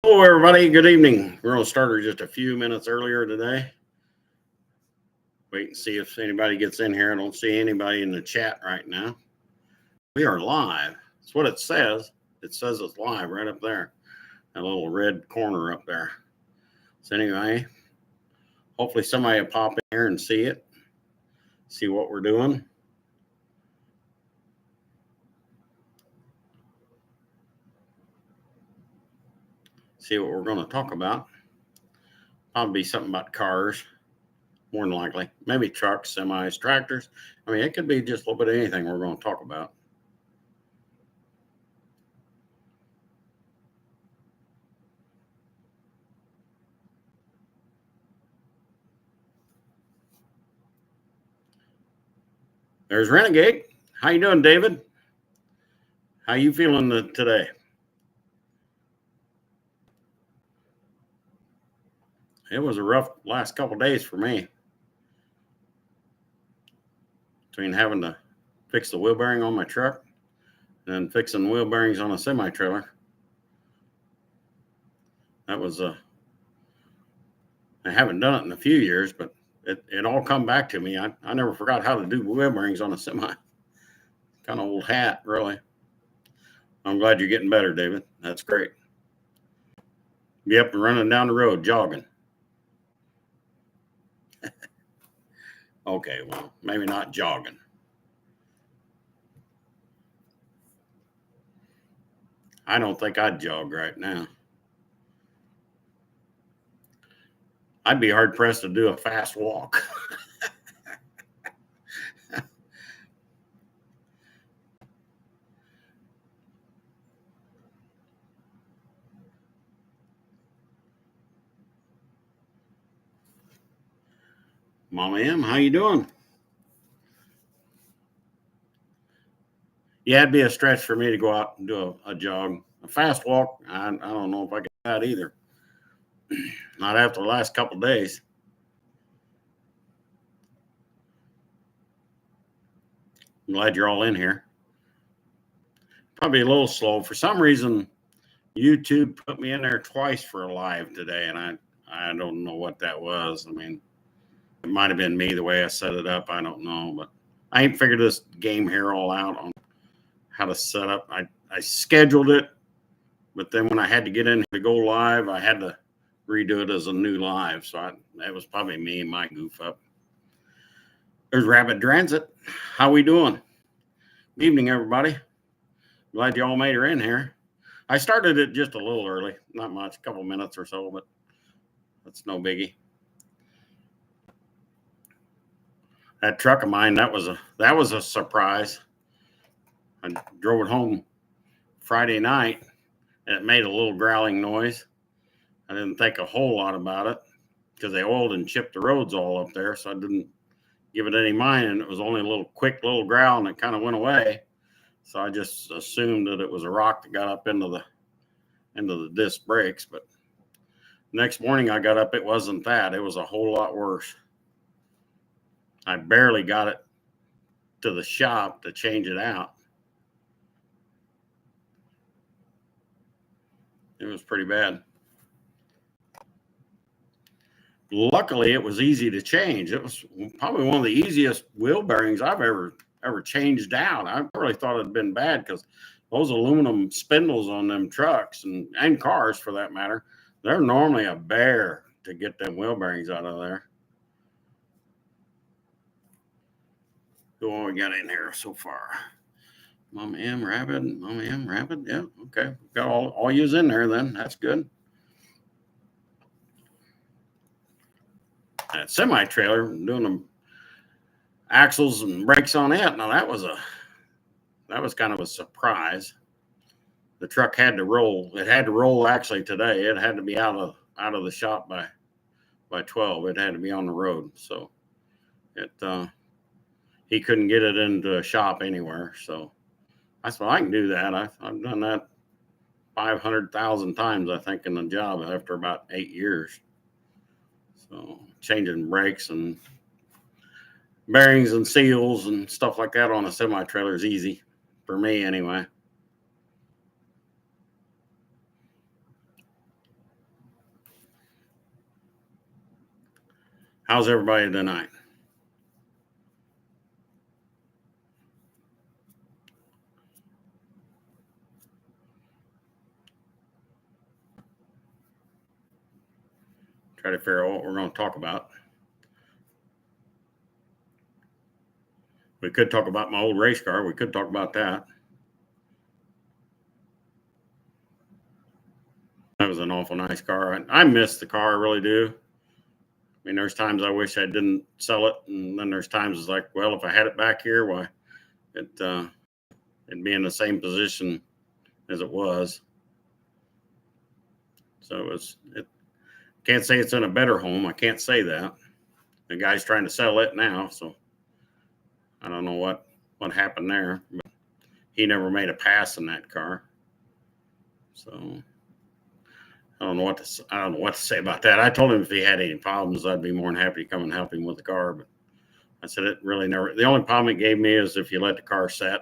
Hello, everybody. Good evening. We're going to start just a few minutes earlier today. Wait and see if anybody gets in here. I don't see anybody in the chat right now. We are live. That's what it says. It says it's live right up there. That little red corner up there. So anyway, hopefully somebody will pop in here and see it. See what we're doing. See what we're going to talk about. Probably something about cars. More than likely. Maybe trucks, semis, tractors. I mean, it could be just a little bit of anything we're going to talk about. There's Renegade. How you doing, David? How you feeling today? It was a rough last couple days for me. Between having to fix the wheel bearing on my truck and fixing wheel bearings on a semi-trailer. That was I haven't done it in a few years, but it all come back to me. I never forgot how to do wheel bearings on a semi. Kind of old hat, really. I'm glad you're getting better, David. That's great. Be up and running down the road, jogging. Okay, well, maybe not jogging. I don't think I'd jog right now. I'd be hard pressed to do a fast walk. Mama M, how you doing? Yeah, it'd be a stretch for me to go out and do a jog. A fast walk, I don't know if I can do that either. Not after the last couple of days. I'm glad you're all in here. Probably a little slow. For some reason, YouTube put me in there twice for a live today, and I don't know what that was. I mean, it might have been me the way I set it up. I don't know, but I ain't figured this game here all out on how to set up. I scheduled it, but then when I had to get in to go live, I had to redo it as a new live. So that was probably me and my goof up. There's Rapid Transit. How we doing? Good evening, everybody. Glad you all made her in here. I started it just a little early, not much, a couple minutes or so, but that's no biggie. That truck of mine, that was a surprise. I drove it home Friday night, and it made a little growling noise. I didn't think a whole lot about it because they oiled and chipped the roads all up there, so I didn't give it any mind, and it was only a quick little growl, and it kind of went away. So I just assumed that it was a rock that got up into the disc brakes. But next morning I got up, it wasn't that. It was a whole lot worse. I barely got it to the shop to change it out. It was pretty bad. Luckily, it was easy to change. It was probably one of the easiest wheel bearings I've ever changed out. I really thought it'd been bad because those aluminum spindles on them trucks and cars for that matter, they're normally a bear to get them wheel bearings out of there. Who all we got in here so far? Mama M, Rapid. Yeah, okay. Got all yous in there then. That's good. That semi-trailer, doing them axles and brakes on it. Now that was kind of a surprise. The truck had to roll. It had to roll actually today. It had to be out of the shop by 12. It had to be on the road. So he couldn't get it into a shop anywhere. So I said, I can do that. I've done that 500,000 times, I think, in the job after about 8 years. So changing brakes and bearings and seals and stuff like that on a semi-trailer is easy for me anyway. How's everybody tonight? Try to figure out what we're going to talk about. We could talk about my old race car. We could talk about that. That was an awful nice car. I miss the car. I really do. I mean, there's times I wish I didn't sell it. And then there's times it's like, well, if I had it back here, why it'd be in the same position as it was. So can't say it's in a better home. I can't say that. The guy's trying to sell it now. So I don't know what happened there, but he never made a pass in that car. So I don't know what to say about that. I told him if he had any problems, I'd be more than happy to come and help him with the car. But I said it really never. The only problem it gave me is if you let the car set.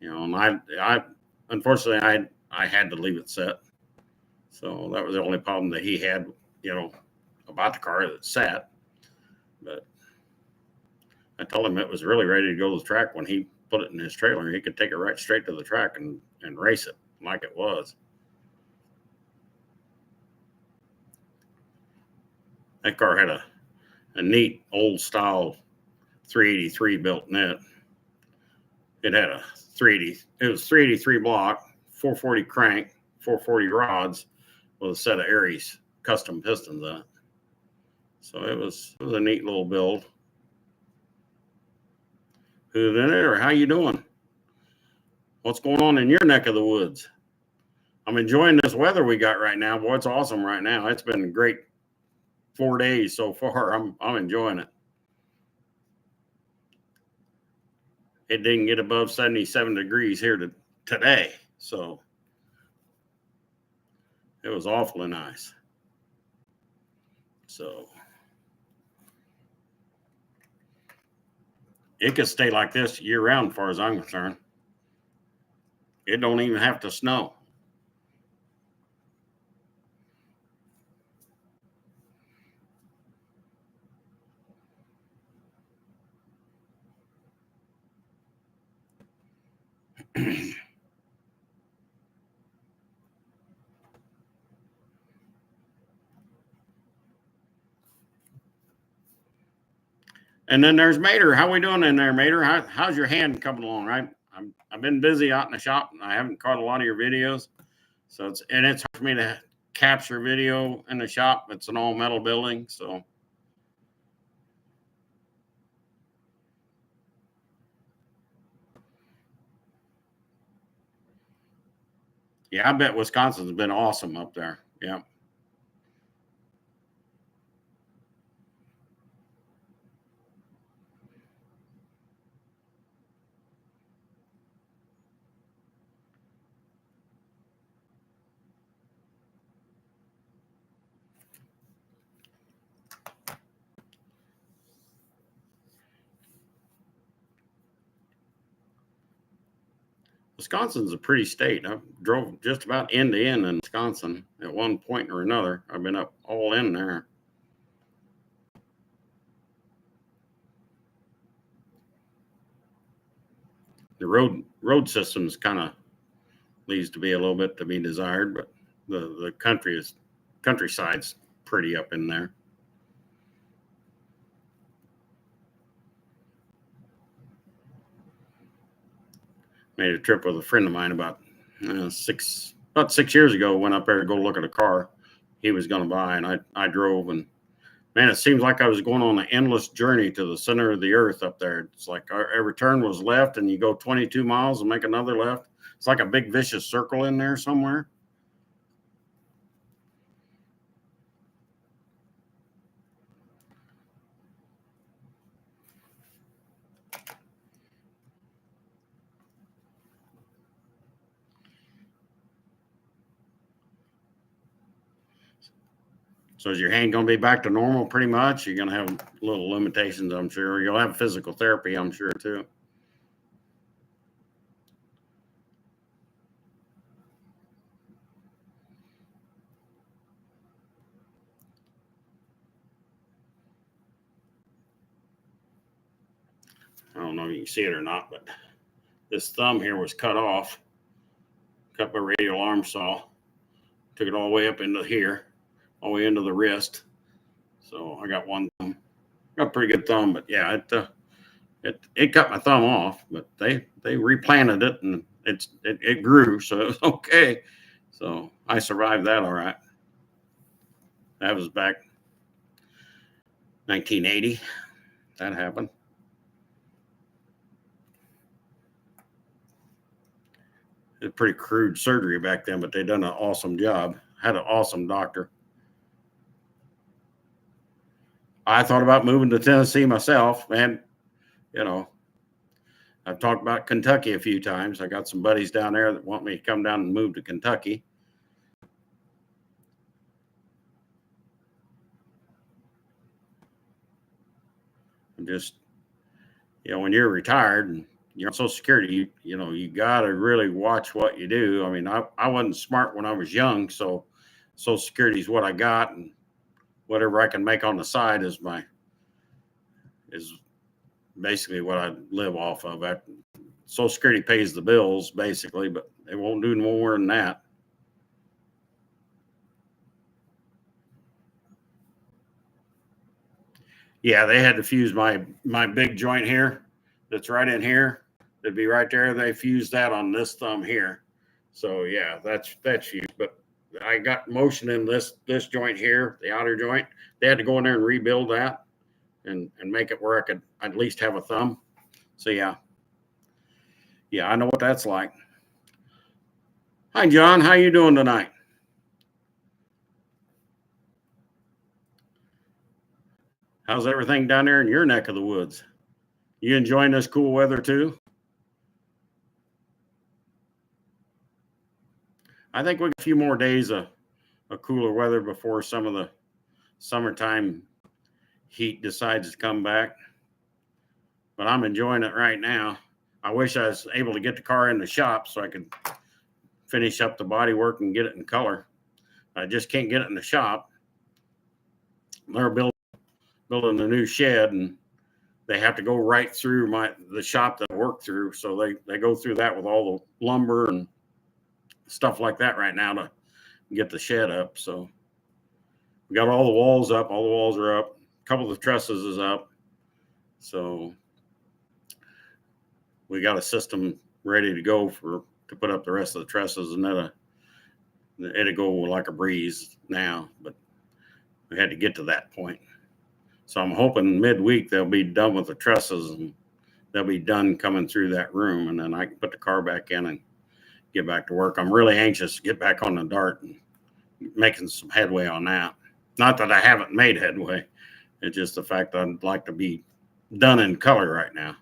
And I unfortunately I had to leave it set. So that was the only problem that he had, about the car that sat. But I told him it was really ready to go to the track when he put it in his trailer. He could take it right straight to the track and race it like it was. That car had a neat old style 383 built in it. It had a 383 block, 440 crank, 440 rods with a set of Aries custom pistons on it. So it was a neat little build. Who's in it, or how you doing? What's going on in your neck of the woods? I'm enjoying this weather we got right now. Boy, it's awesome right now. It's been a great 4 days so far. I'm enjoying it. It didn't get above 77 degrees here today, so it was awfully nice. So it could stay like this year round as far as I'm concerned. It don't even have to snow. And then there's Mater. How we doing in there, Mater? How's your hand coming along? I've been busy out in the shop, and I haven't caught a lot of your videos. So it's hard for me to capture video in the shop. It's an all metal building, so. Yeah, I bet Wisconsin's been awesome up there. Yeah. Wisconsin's a pretty state. I drove just about end to end in Wisconsin at one point or another. I've been up all in there. The road systems kind of leaves to be a little bit to be desired, but the countryside's pretty up in there. Made a trip with a friend of mine about 6 years ago. Went up there to go look at a car he was going to buy, and I drove, and man, it seems like I was going on an endless journey to the center of the earth up there. It's like every turn was left, and you go 22 miles and make another left. It's like a big vicious circle in there somewhere. So is your hand going to be back to normal pretty much? You're going to have little limitations, I'm sure. You'll have physical therapy, I'm sure, too. I don't know if you can see it or not, but this thumb here was cut off. Cut by radial arm saw. Took it all the way up into here, all the way into the wrist. So I got one thumb. Got a pretty good thumb, but yeah, it cut my thumb off. But they replanted it and it grew, so it was okay. So I survived that all right. That was back 1980. That happened. It was pretty crude surgery back then, but they done an awesome job. Had an awesome doctor. I thought about moving to Tennessee myself, and you know, I've talked about Kentucky a few times. I got some buddies down there that want me to come down and move to Kentucky. And just, when you're retired and you're on Social Security, you got to really watch what you do. I mean, I wasn't smart when I was young, so Social Security is what I got, and whatever I can make on the side is basically what I live off of. Social Security pays the bills basically, but they won't do more than that. Yeah, they had to fuse my big joint here that's right in here. It'd be right there. They fused that on this thumb here. So yeah, that's fused. But I got motion in this joint here, the outer joint. They had to go in there and rebuild that and make it where I could at least have a thumb. So yeah, I know what that's like. Hi, John. How you doing tonight? How's everything down there in your neck of the woods? You enjoying this cool weather too? I think we got a few more days of cooler weather before some of the summertime heat decides to come back. But I'm enjoying it right now. I wish I was able to get the car in the shop so I could finish up the body work and get it in color. I just can't get it in the shop. They're building a new shed, and they have to go right through the shop that I work through. So they go through that with all the lumber and stuff like that right now to get the shed up. So we got all the walls up. All the walls are up. A couple of the trusses is up. So we got a system ready to go to put up the rest of the trusses, and it'll go like a breeze now. But we had to get to that point. So I'm hoping midweek they'll be done with the trusses and they'll be done coming through that room, and then I can put the car back in and get back to work. I'm really anxious to get back on the Dart and making some headway on that. Not that I haven't made headway. It's just the fact that I'd like to be done in color right now.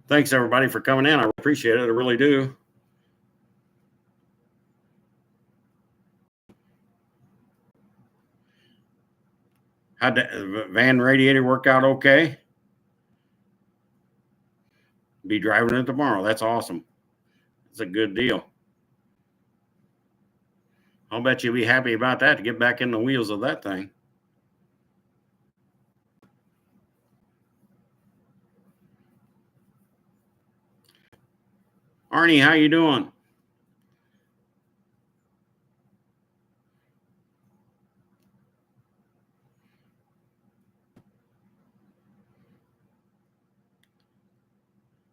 Thanks everybody for coming in. I appreciate it. I really do. How'd the van radiator work out okay? Be driving it tomorrow. That's awesome. It's a good deal. I'll bet you'll be happy about that to get back in the wheels of that thing. Arnie, how you doing?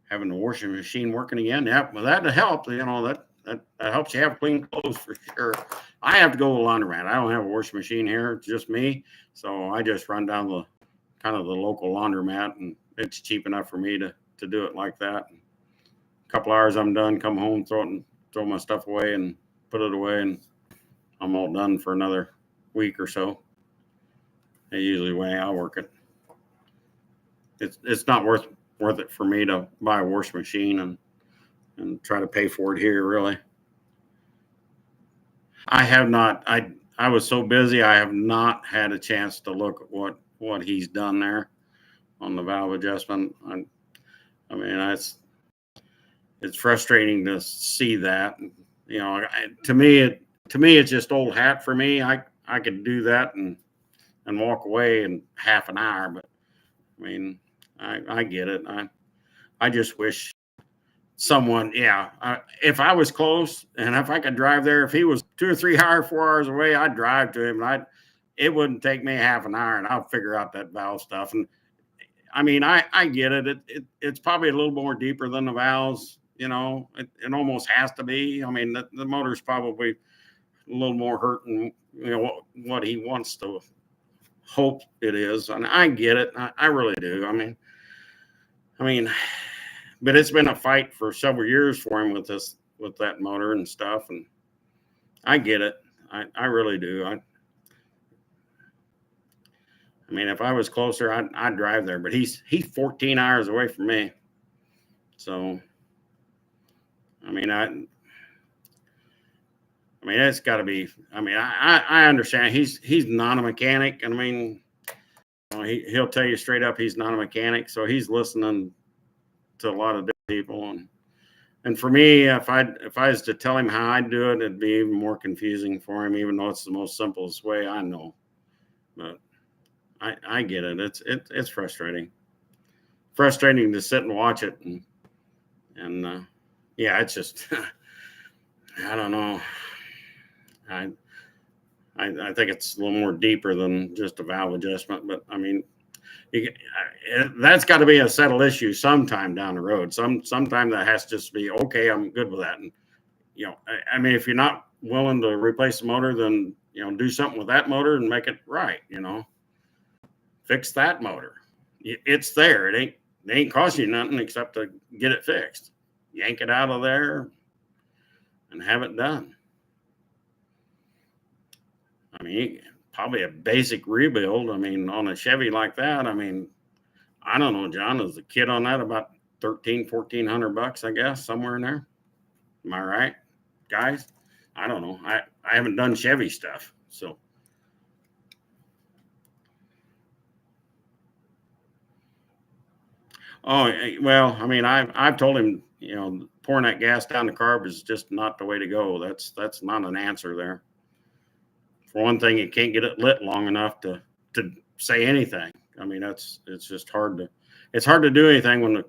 Having the washing machine working again? Yeah, well, that'll help. That helps you have clean clothes for sure. I have to go to the laundromat. I don't have a washing machine here. It's just me. So I just run down the local laundromat, and it's cheap enough for me to do it like that. A couple hours, I'm done, come home, throw my stuff away and put it away, and I'm all done for another week or so. That's usually the way I work it. It's not worth it for me to buy a washing machine and try to pay for it here, really. I have not. I was so busy, I have not had a chance to look at what he's done there on the valve adjustment. I mean, it's frustrating to see that. To me, it's just old hat for me. I could do that, and and walk away in half an hour. But I mean, I get it. I just wish someone, if I was close and if I could drive there, if he was 2 or 3 hours, 4 hours away, I'd drive to him, and it wouldn't take me half an hour, and I'll figure out that valve stuff. And I mean, I get it. It's probably a little more deeper than the valves. It almost has to be. I mean, the motor's probably a little more hurting, what he wants to hope it is. And I get it. I really do. I mean, but it's been a fight for several years for him with that motor and stuff. And I get it. I really do. I mean, if I was closer, I'd drive there, but he's 14 hours away from me. So, I mean, it's got to be. I mean, I understand he's not a mechanic. I mean, he'll tell you straight up he's not a mechanic, so he's listening to a lot of different people. And for me, if I was to tell him how I'd do it, it'd be even more confusing for him, even though it's the most simplest way I know. But I get it. It's frustrating. Frustrating to sit and watch it, and it's just I don't know. I think it's a little more deeper than just a valve adjustment, but I mean, that's got to be a settled issue sometime down the road. Sometime that has to just be okay. I'm good with that, and I mean, if you're not willing to replace the motor, then do something with that motor and make it right. Fix that motor. It's there. It ain't costing you nothing except to get it fixed. Yank it out of there and have it done. I mean, probably a basic rebuild. I mean, on a Chevy like that, I mean, I don't know, John, is the kit on that about $1,400, I guess, somewhere in there? Am I right, guys? I don't know. I haven't done Chevy stuff, so. Oh, well, I mean, I've told him, pouring that gas down the carb is just not the way to go. That's not an answer there. For one thing, you can't get it lit long enough to say anything. I mean, it's just hard to do anything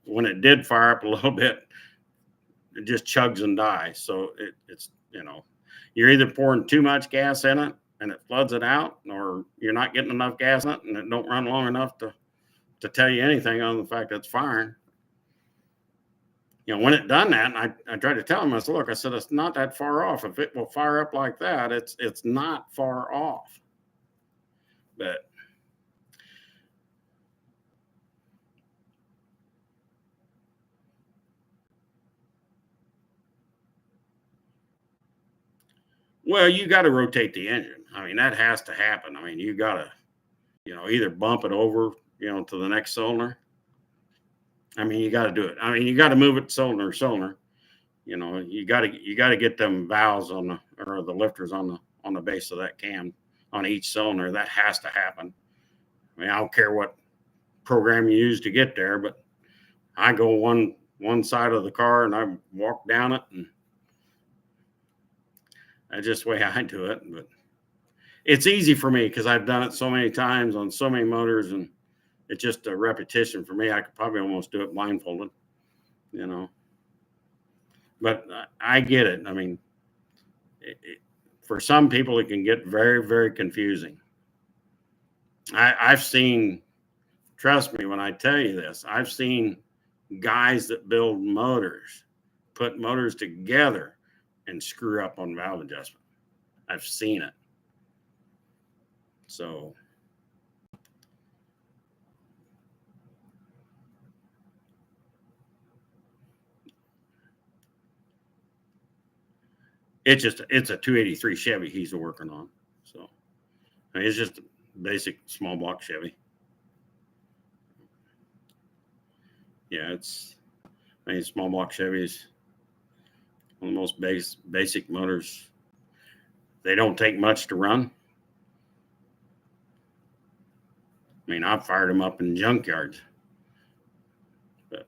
when it did fire up a little bit. It just chugs and dies. So it's you're either pouring too much gas in it and it floods it out, or you're not getting enough gas in it and it don't run long enough to tell you anything on the fact that it's firing. When it done that, and I tried to tell him, I said, look, I said, it's not that far off. If it will fire up like that, it's not far off. But well, you got to rotate the engine. I mean, that has to happen. I mean, you got to, either bump it over, to the next cylinder. I mean, you got to do it. I mean, you got to move it cylinder to cylinder. You got to get them valves or the lifters on the base of that cam on each cylinder. That has to happen. I mean, I don't care what program you use to get there, but I go one side of the car and I walk down it, and that's just the way I do it. But it's easy for me because I've done it so many times on so many motors, and it's just a repetition for me. I could probably almost do it blindfolded, But I get it. I mean, for some people, it can get very, very confusing. I've seen, trust me when I tell you this, I've seen guys that build motors, put motors together and screw up on valve adjustment. I've seen it. So it's a 283 Chevy he's working on. So I mean, it's just a basic small block Chevy. Yeah, small block Chevys, one of the most basic motors. They don't take much to run. I mean, I've fired them up in junkyards. But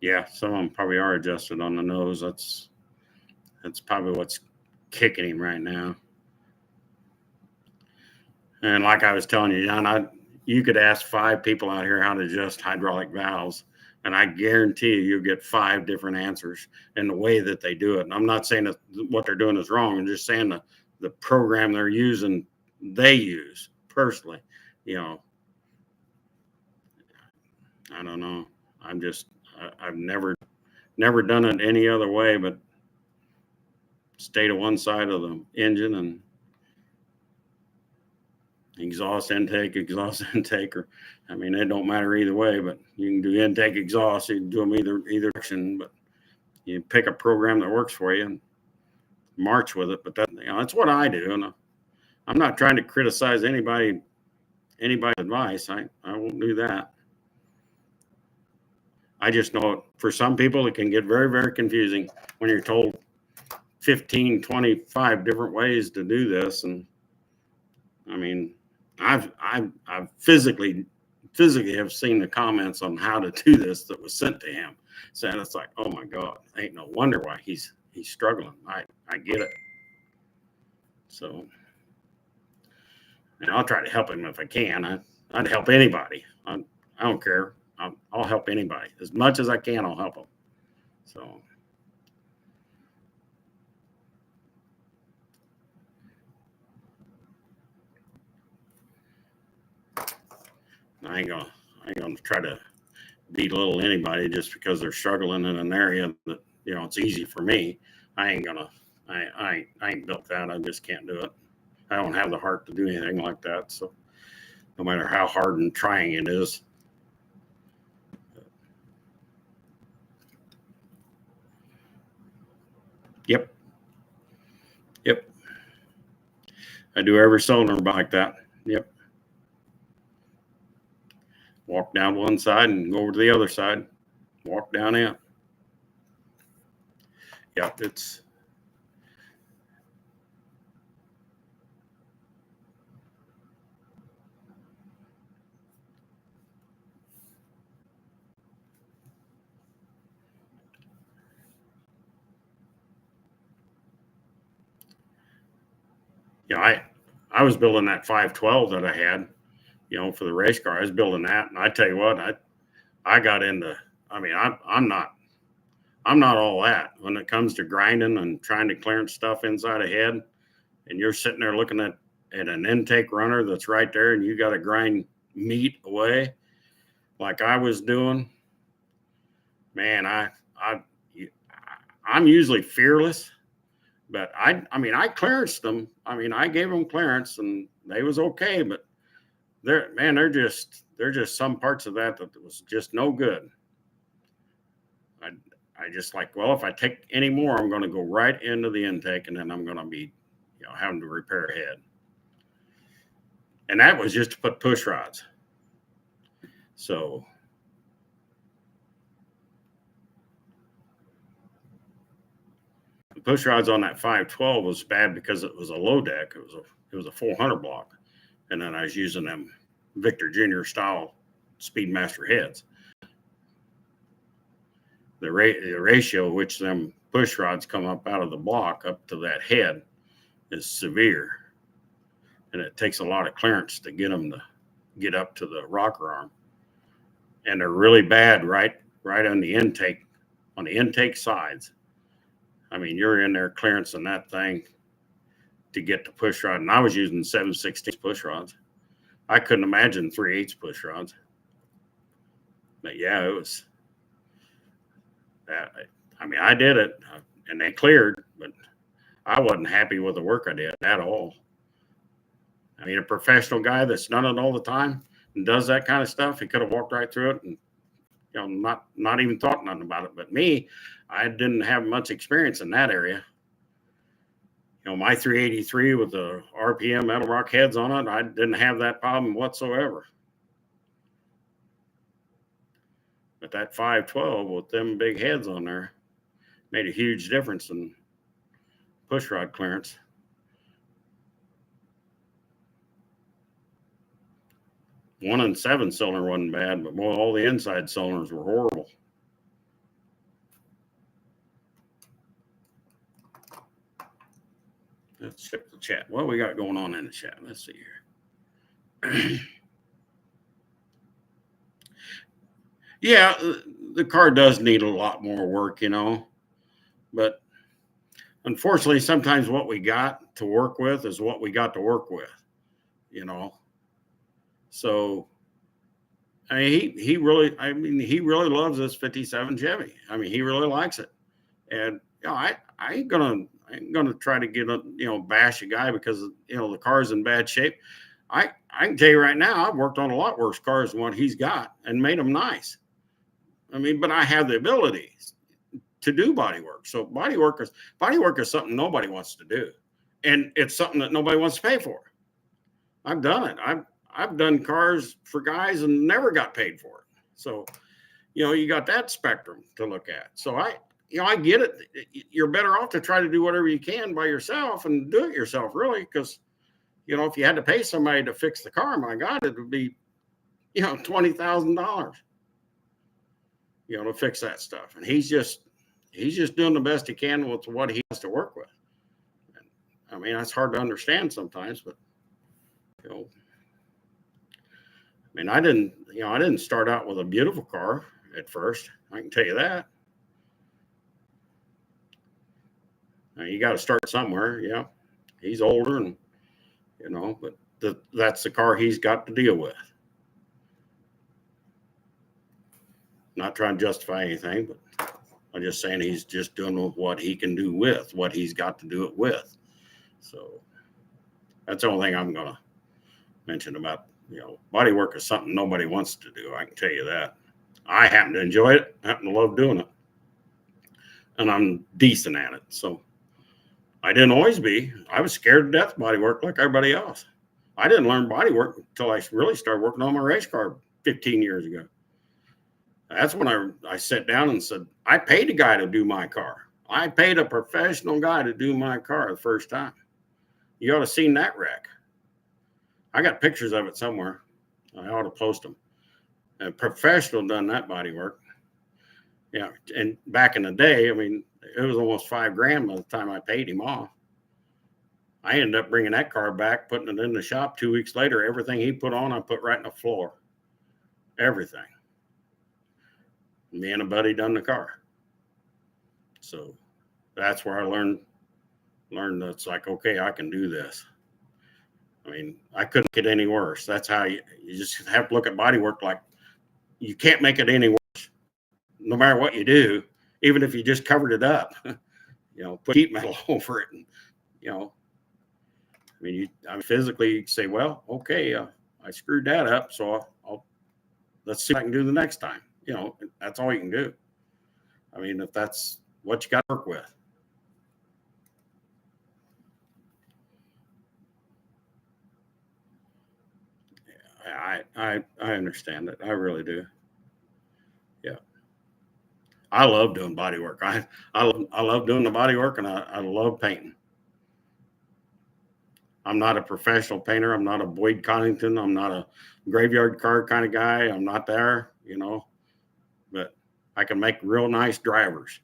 Yeah, some of them probably are adjusted on the nose. That's probably what's kicking him right now. And like I was telling you, John, you could ask 5 people out here how to adjust hydraulic valves, and I guarantee you'll get 5 different answers in the way that they do it. And I'm not saying that what they're doing is wrong. I'm just saying the program they're using, they use personally. You know, I don't know. I've never done it any other way, but stay to one side of the engine and exhaust intake, or I mean, it don't matter either way, but you can do intake, exhaust, you can do them either direction, but you pick a program that works for you and march with it. But that's what I do. And I'm not trying to criticize anybody's advice. I won't do that. I just know for some people, it can get very, very confusing when you're told 15, 25 different ways to do this. And I mean, I've physically have seen the comments on how to do this that was sent to him. So it's like, oh my God, ain't no wonder why he's struggling. I get it. So, and I'll try to help him if I can. I'd help anybody. I don't care. I'll help anybody as much as I can. I'll help them. So. I ain't gonna try to belittle anybody just because they're struggling in an area that it's easy for me. I ain't gonna. I ain't built that. I just can't do it. I don't have the heart to do anything like that. So no matter how hard and trying it is. Yep. Yep. I do every cylinder like that. Yep. Walk down one side and go over to the other side. Walk down it. Yep. I was building that 512 that I had, for the race car. I was building that, and I tell you what, I got into. I mean, I'm not all that when it comes to grinding and trying to clearance stuff inside a head. And you're sitting there looking at an intake runner that's right there, and you got to grind meat away, like I was doing. Man, I'm usually fearless, but I mean, I clearanced them. I mean, I gave them clearance, and they was okay. But they're just some parts of that was just no good. I just like, well, if I take any more, I'm going to go right into the intake, and then I'm going to be, having to repair a head. And that was just to put push rods. So the push rods on that 512 was bad because it was a low deck. It was a 400 block, and then I was using them Victor Junior style Speedmaster heads. The ratio which them push rods come up out of the block up to that head is severe, and it takes a lot of clearance to get them to get up to the rocker arm. And they're really bad right on the intake sides. I mean, you're in there clearancing that thing to get the push rod, and I was using 7/16 push rods. I couldn't imagine 3/8 push rods. But yeah, it was. I mean, I did it, and they cleared, but I wasn't happy with the work I did at all. I mean, a professional guy that's done it all the time and does that kind of stuff, he could have walked right through it and not even thought nothing about it. But me, I didn't have much experience in that area. My 383 with the RPM Edelbrock heads on it, I didn't have that problem whatsoever. But that 512 with them big heads on there made a huge difference in push rod clearance. 1 and 7 cylinder wasn't bad, but all the inside cylinders were horrible. Let's check the chat. What we got going on in the chat? Let's see here. Yeah, the car does need a lot more work, but unfortunately, sometimes what we got to work with is what we got to work with, So, he really loves this 57 Chevy. He really likes it, and I ain't gonna try to bash a guy because the car's in bad shape. I can tell you right now, I've worked on a lot worse cars than what he's got and made them nice. But I have the ability to do body work. So body work is something nobody wants to do, and it's something that nobody wants to pay for. I've done it. I've done cars for guys and never got paid for it. So, you got that spectrum to look at. So I get it. You're better off to try to do whatever you can by yourself and do it yourself, really, because if you had to pay somebody to fix the car, my God, it would be $20,000. To fix that stuff. And he's just doing the best he can with what he has to work with. And, that's hard to understand sometimes, but I didn't start out with a beautiful car at first. I can tell you that. Now, you got to start somewhere. Yeah, he's older, and but that's the car he's got to deal with. Not trying to justify anything, but I'm just saying he's just doing what he can do with what he's got to do it with. So that's the only thing I'm going to mention about, body work is something nobody wants to do. I can tell you that. I happen to enjoy it. I happen to love doing it. And I'm decent at it. So I didn't always be. I was scared to death of body work like everybody else. I didn't learn body work until I really started working on my race car 15 years ago. That's when I sat down and said, I paid a guy to do my car. I paid a professional guy to do my car the first time. You ought to have seen that wreck. I got pictures of it somewhere. I ought to post them. A professional done that body work. Yeah, and back in the day, it was almost $5,000 by the time I paid him off. I ended up bringing that car back, putting it in the shop. 2 weeks later, everything he put on, I put right in the floor. Everything. Me and a buddy done the car. So that's where I learned that's like, okay, I can do this. I couldn't get any worse. That's how you just have to look at body work like you can't make it any worse. No matter what you do, even if you just covered it up, put sheet metal over it. And, physically you say, well, okay, I screwed that up. So let's see what I can do the next time. That's all you can do. If that's what you got to work with. Yeah, I understand it. I really do. Yeah. I love doing body work. I love doing the body work, and I love painting. I'm not a professional painter. I'm not a Boyd Connington. I'm not a graveyard car kind of guy. I'm not there, but I can make real nice drivers.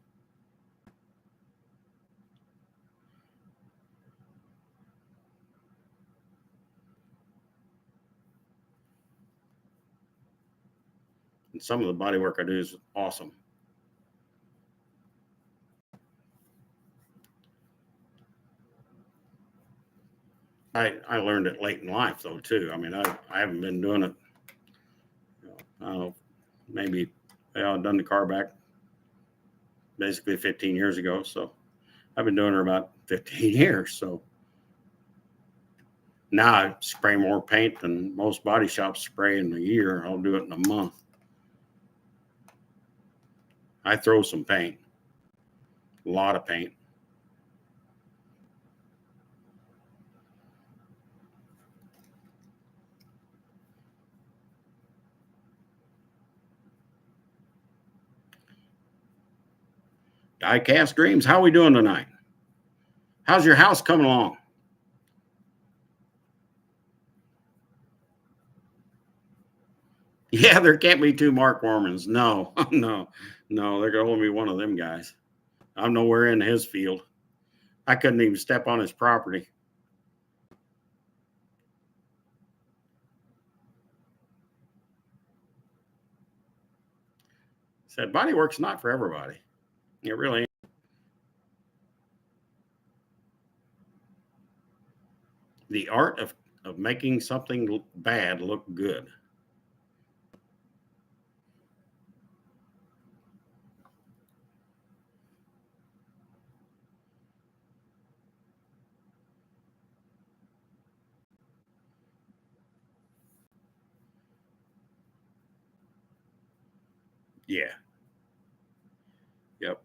And some of the body work I do is awesome. I learned it late in life, though, too. I haven't been doing it, I don't know, maybe I've done the car back basically 15 years ago. So I've been doing it about 15 years. So now I spray more paint than most body shops spray in a year. I'll do it in a month. I throw some paint, a lot of paint. Diecast Dreams, how are we doing tonight? How's your house coming along? Yeah, there can't be two Mark Warmans. No, no, there can only be one of them guys. I'm nowhere in his field. I couldn't even step on his property. Said body work's not for everybody. It really ain't. The art of making something bad look good. Yeah. Yep.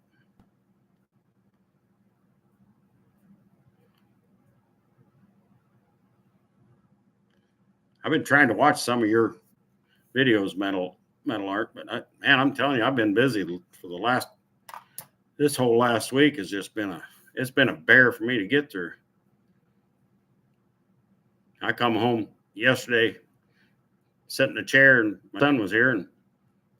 I've been trying to watch some of your videos, metal art, but man, I'm telling you, I've been busy for this whole last week has just been it's been a bear for me to get through. I come home yesterday, sat in a chair, and my son was here, and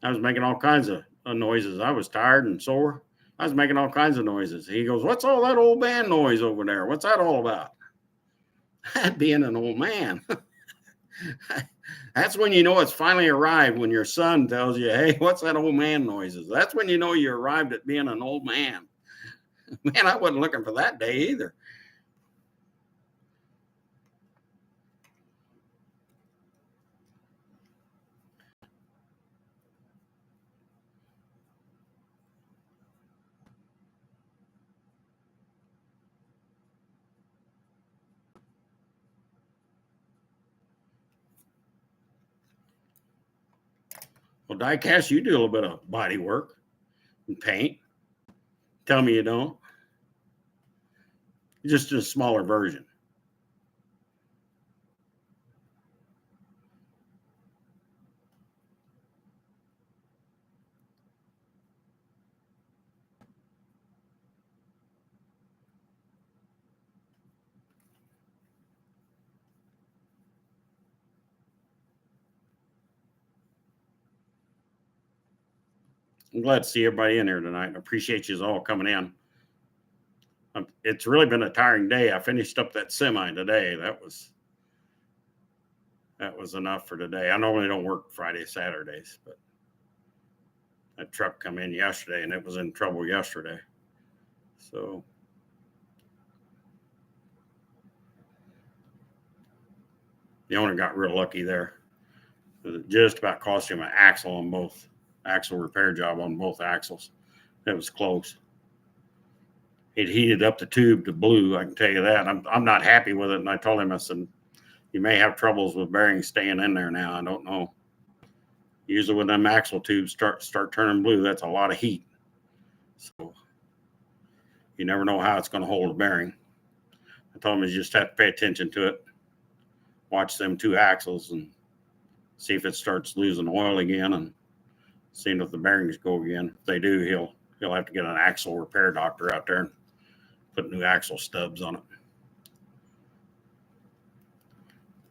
I was making all kinds of noises. I was tired and sore. I was making all kinds of noises. He goes, "What's all that old man noise over there? What's that all about?" Being an old man. That's when you know it's finally arrived, when your son tells you, "Hey, what's that old man noises?" That's when you know you arrived at being an old man. Man, I wasn't looking for that day either. Well, diecast, you do a little bit of body work and paint. Tell me you don't. Just a smaller version. I'm glad to see everybody in here tonight. I appreciate you all coming in. It's really been a tiring day. I finished up that semi today. That was enough for today. I normally don't work Fridays, Saturdays, but that truck come in yesterday and it was in trouble yesterday. So the owner got real lucky there. It just about cost him an axle repair job on both axles. It was close. It heated up the tube to blue. I can tell you that. I'm not happy with it. And I told him, I said, you may have troubles with bearings staying in there now. I don't know. Usually when them axle tubes start turning blue, that's a lot of heat. So you never know how it's going to hold a bearing. I told him you just have to pay attention to it. Watch them two axles and see if it starts losing oil again and seeing if the bearings go again. If they do, he'll have to get an axle repair doctor out there and put new axle stubs on it.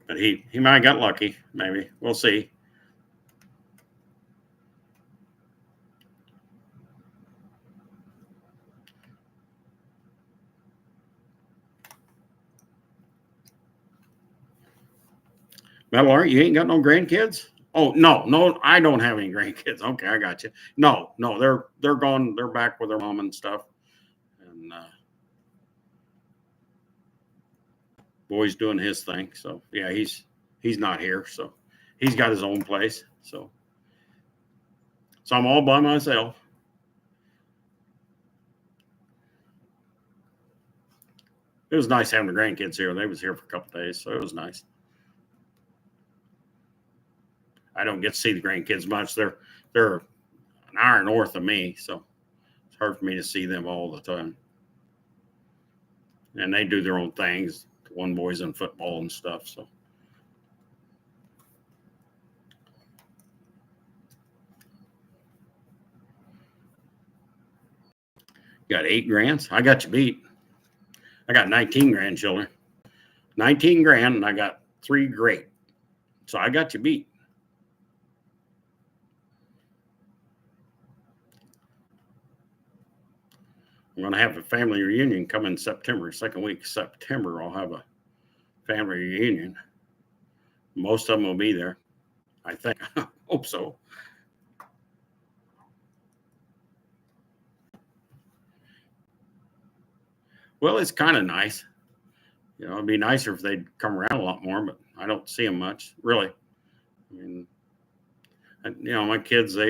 But he might have got lucky. Maybe. We'll see. Metal art, you ain't got no grandkids? Oh, no, I don't have any grandkids. Okay, I got you. No, they're gone. They're back with their mom and stuff. And boy's doing his thing. So yeah, he's not here. So he's got his own place. So I'm all by myself. It was nice having the grandkids here. They was here for a couple of days, so it was nice. I don't get to see the grandkids much. They're an hour north of me, so it's hard for me to see them all the time. And they do their own things. One boy's in football and stuff. So got 8 grands. I got you beat. I got 19 grandchildren. 19 grand, and I got 3 great. So I got you beat. I'm going to have a family reunion come in September, second week of September. I'll have a family reunion. Most of them will be there. I think. I hope so. Well, it's kind of nice. You know, it'd be nicer if they'd come around a lot more, but I don't see them much, really. I mean, you know, my kids, they,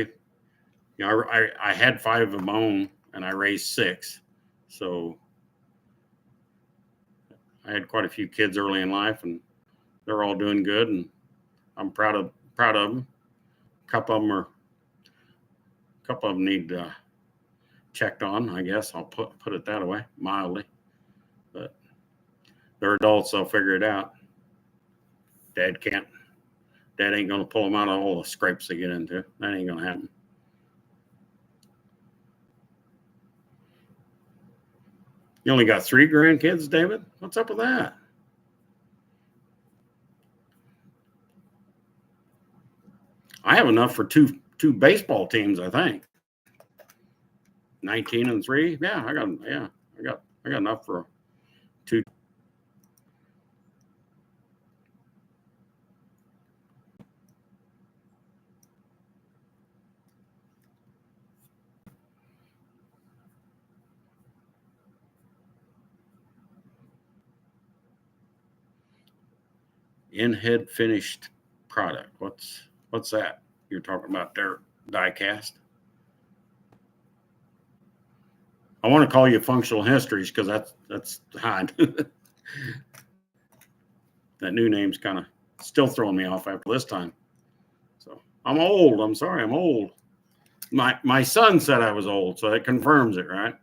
you know, I had 5 of my own and I raised 6. So I had quite a few kids early in life and they're all doing good. And I'm proud of them. A couple of them need checked on, I guess. I'll put it that way, mildly. But they're adults, they'll figure it out. Dad ain't going to pull them out of all the scrapes they get into. That ain't going to happen. You only got 3 grandkids, David? What's up with that? I have enough for two baseball teams, I think. 19 and 3. Yeah, I got enough for 2. In-head finished product. What's that you're talking about there? Die cast. I want to call you functional histories because that's hard. That new name's kind of still throwing me off after this time. So I'm old. I'm sorry, I'm old. My son said I was old, so that confirms it, right?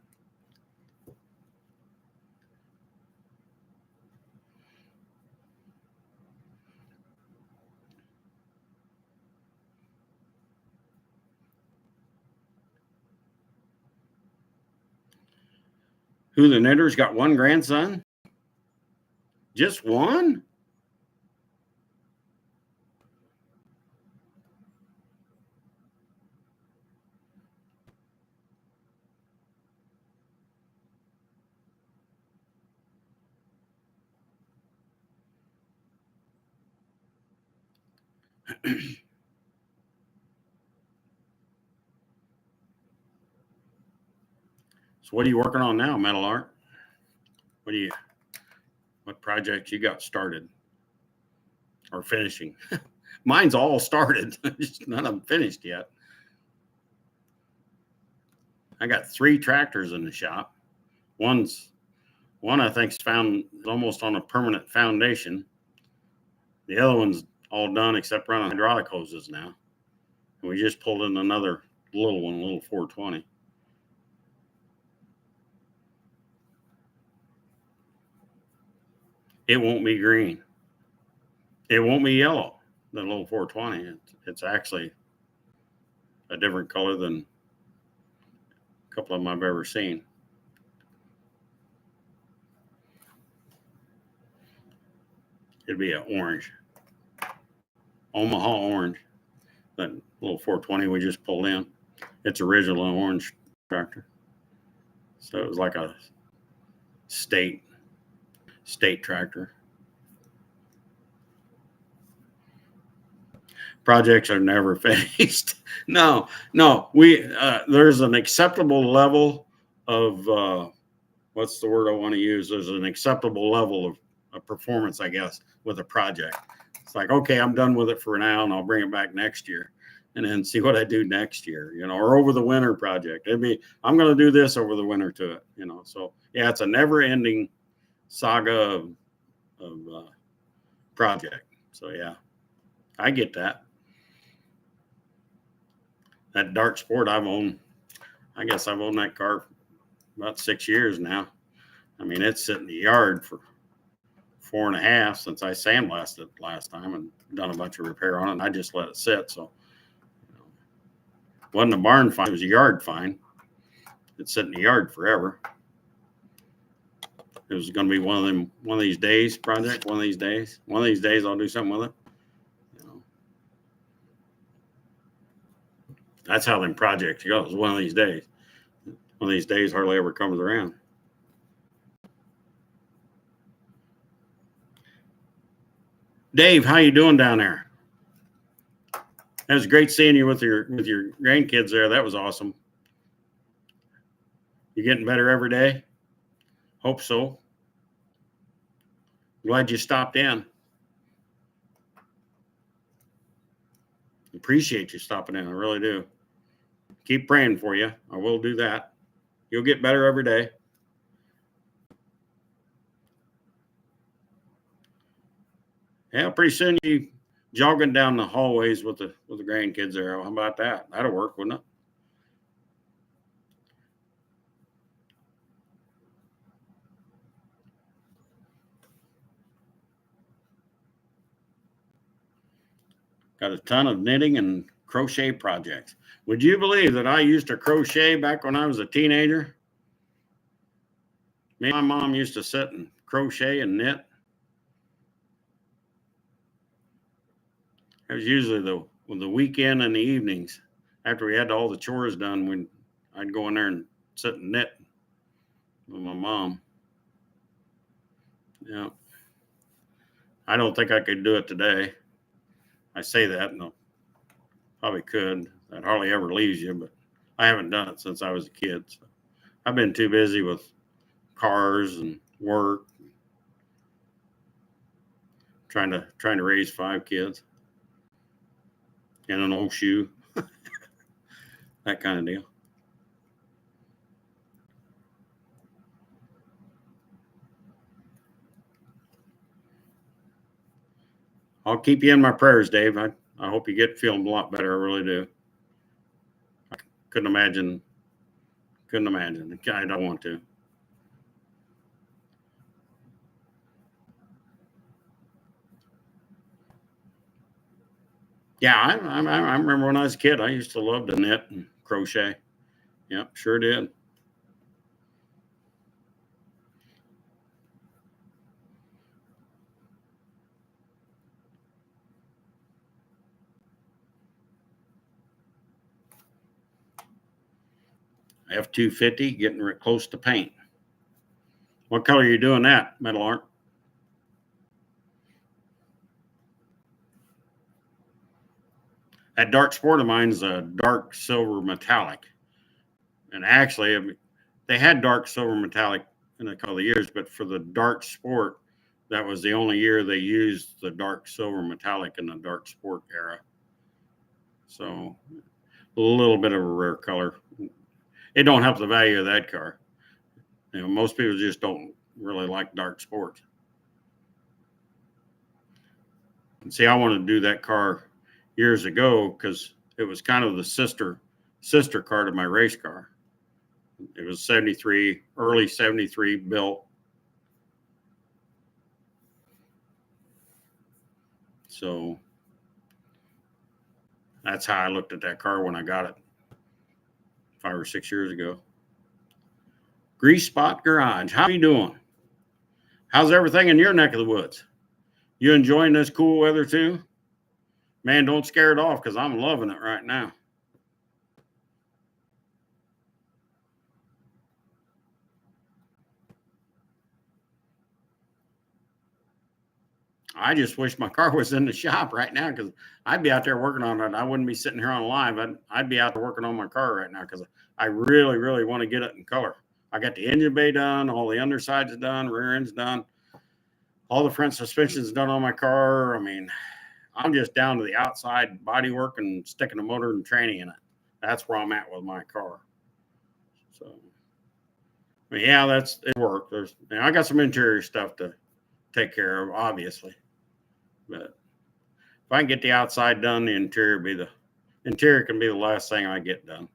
Who, the Knitters got 1 grandson? Just 1? So what are you working on now, Metal Art? What project you got started or finishing? Mine's all started, just none of them finished yet. I got 3 tractors in the shop. One I think's found almost on a permanent foundation. The other one's all done except running hydraulic hoses now. And we just pulled in another little 420. It won't be green. It won't be yellow, the little 420. It's actually a different color than a couple of them I've ever seen. It'd be an orange. Omaha orange. That little 420 we just pulled in. It's original orange tractor. So it was like a state tractor. Projects are never finished. No. We there's an acceptable level of what's the word I want to use? There's an acceptable level of performance, I guess, with a project. It's like, okay, I'm done with it for now, and I'll bring it back next year, and then see what I do next year, you know, or over the winter project. I'm going to do this over the winter to it, you know. So yeah, it's a never-ending saga of project. So yeah, I get that. That Dart Sport I guess I've owned that car about 6 years now. I mean, it's sitting in the yard for 4.5 since I sandblasted it last time and done a bunch of repair on it. And I just let it sit. So, you know, it wasn't a barn find, it was a yard find. It's sitting in the yard forever. It was going to be one of these days project. One of these days I'll do something with it. You know, that's how them projects go. One of these days. One of these days hardly ever comes around. Dave, how you doing down there? It was great seeing you with your grandkids there. That was awesome. You getting better every day? Hope so. Glad you stopped in. Appreciate you stopping in. I really do. Keep praying for you. I will do that. You'll get better every day. Yeah, pretty soon you jogging down the hallways with the grandkids there. How about that? That'll work, wouldn't it? Got a ton of knitting and crochet projects. Would you believe that I used to crochet back when I was a teenager? Me and my mom used to sit and crochet and knit. It was usually the weekend and the evenings after we had all the chores done. I'd go in there and sit and knit with my mom. Yeah. I don't think I could do it today. I say that, and I probably could. That hardly ever leaves you, but I haven't done it since I was a kid. So I've been too busy with cars and work, trying to raise 5 kids and an old shoe, that kind of deal. I'll keep you in my prayers, Dave. I hope you get feeling a lot better. I really do. I couldn't imagine. I don't want to. Yeah, I remember when I was a kid, I used to love to knit and crochet. Yep, sure did. F-250, getting close to paint. What color are you doing that, Metal Art? That Dark Sport of mine is a dark silver metallic. And actually, they had dark silver metallic in a couple of years, but for the Dark Sport, that was the only year they used the dark silver metallic in the Dark Sport era. So a little bit of a rare color. It don't help the value of that car. Most people just don't really like Dark Sports. And see, I wanted to do that car years ago because it was kind of the sister car to my race car. It was 73, early 73 built. So that's how I looked at that car when I got it 5 or 6 years ago. Grease Spot Garage. How you doing? How's everything in your neck of the woods? You enjoying this cool weather too? Man, don't scare it off because I'm loving it right now. I just wish my car was in the shop right now because I'd be out there working on it. I wouldn't be sitting here on live. I'd be out there working on my car right now because I really, really want to get it in color. I got the engine bay done, all the undersides done, rear end's done, all the front suspension's done on my car. I mean, I'm just down to the outside body work and sticking the motor and tranny in it. That's where I'm at with my car. So, I mean, yeah, it worked. I got some interior stuff to take care of, obviously. But if I can get the outside done, the interior can be the last thing I get done.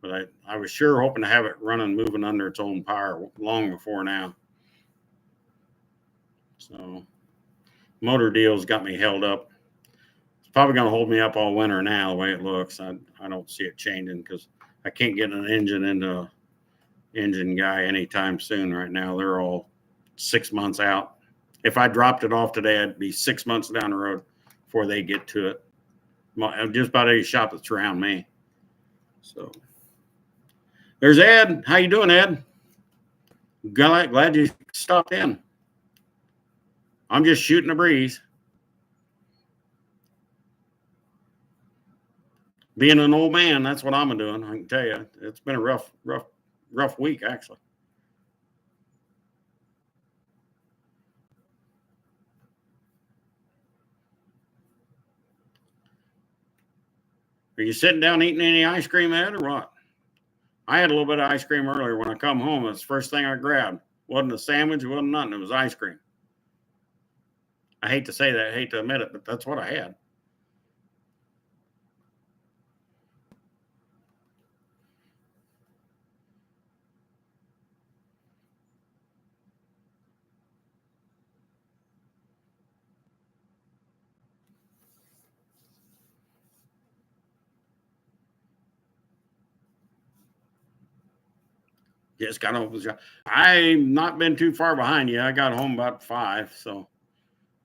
But I was sure hoping to have it running, moving under its own power long before now. So motor deals got me held up. It's probably going to hold me up all winter now, the way it looks. I don't see it changing because I can't get an engine into an engine guy anytime soon right now. They're all 6 months out. If I dropped it off today, I'd be 6 months down the road before they get to it. Just about any shop that's around me. So There's Ed. How you doing, Ed? Glad you stopped in. I'm just shooting a breeze. Being an old man, that's what I'm doing. I can tell you, it's been a rough week, actually. Are you sitting down eating any ice cream, Ed, or what? I had a little bit of ice cream earlier when I come home. It's the first thing I grabbed. Wasn't a sandwich, wasn't nothing. It was ice cream. I hate to say that, I hate to admit it, but that's what I had. Just got home. I've not been too far behind you. I got home about 5, so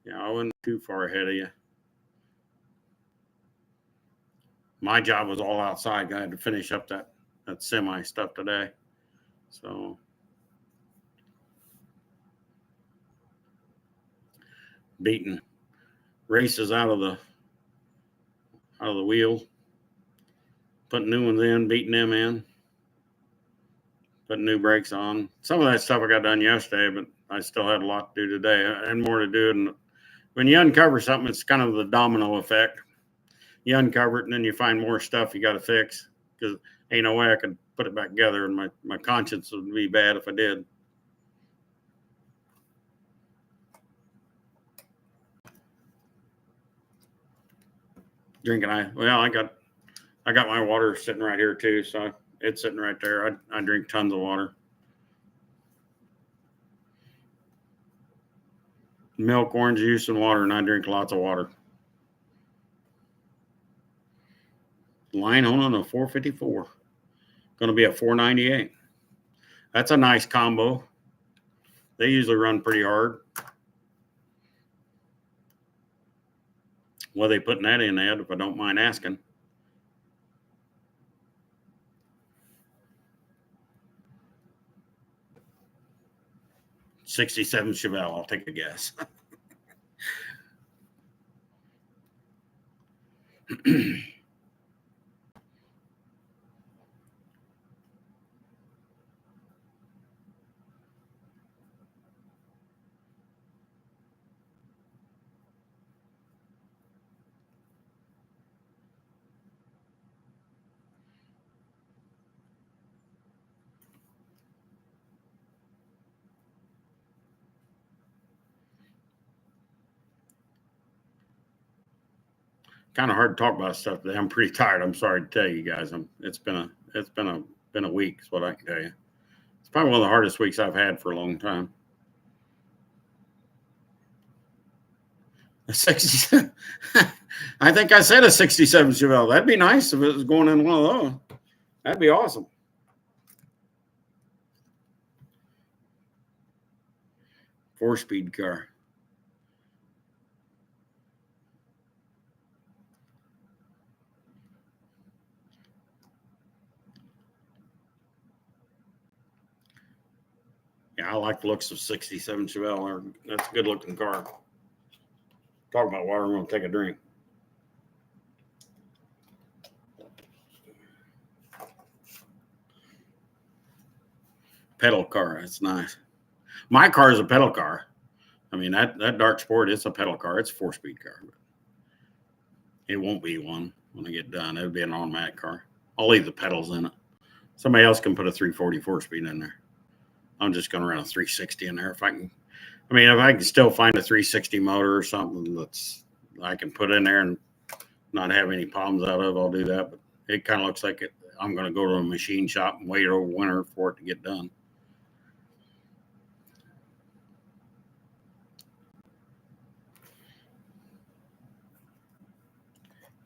yeah, I wasn't too far ahead of you. My job was all outside. I had to finish up that semi stuff today. So beating races out of the wheel, putting new ones in, beating them in, putting new brakes on. Some of that stuff I got done yesterday, but I still had a lot to do today. I had more to do. And when you uncover something, it's kind of the domino effect. You uncover it, and then you find more stuff you got to fix, because ain't no way I could put it back together, and my conscience would be bad if I did. Drinking, I got my water sitting right here too, so it's sitting right there. I drink tons of water. Milk, orange juice, and water, and I drink lots of water. Line on a 454. Going to be a 498. That's a nice combo. They usually run pretty hard. What are they putting that in, Ed, if I don't mind asking? '67 Chevelle, I'll take a guess. Kind of hard to talk about stuff today. I'm pretty tired. I'm sorry to tell you guys. It's been a week, is what I can tell you. It's probably one of the hardest weeks I've had for a long time. A 67. I think I said a '67 Chevelle. That'd be nice if it was going in one of those. That'd be awesome. Four-speed car. Yeah, I like the looks of '67 Chevelle. That's a good looking car. Talk about water. I'm going to take a drink. Pedal car. That's nice. My car is a pedal car. I mean, that Dark Sport, it's a pedal car. It's a 4-speed car. But it won't be one when I get done. It'll be an automatic car. I'll leave the pedals in it. Somebody else can put a 344 speed in there. I'm just going to run a 360 in there if I can. I mean, if I can still find a 360 motor or something that's I can put in there and not have any problems out of, I'll do that. But it kind of looks like I'm going to go to a machine shop and wait over winter for it to get done.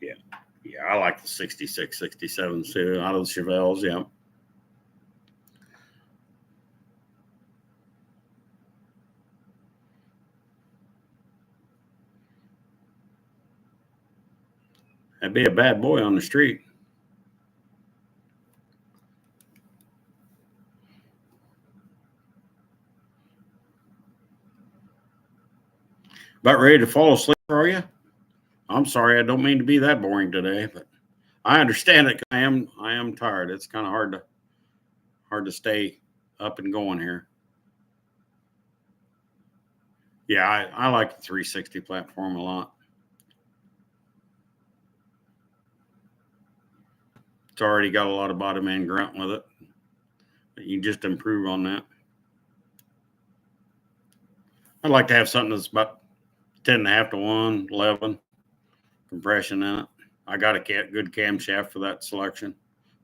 Yeah, I like the 66, 67 too, out of the Chevelles, yeah. That'd be a bad boy on the street. About ready to fall asleep, are you? I'm sorry, I don't mean to be that boring today, but I understand it. I am tired. It's kind of hard to stay up and going here. Yeah, I like the 360 platform a lot. It's already got a lot of bottom end grunt with it. But you just improve on that. I'd like to have something that's about 10.5 to 1, 11 compression in it. I got a good camshaft for that selection.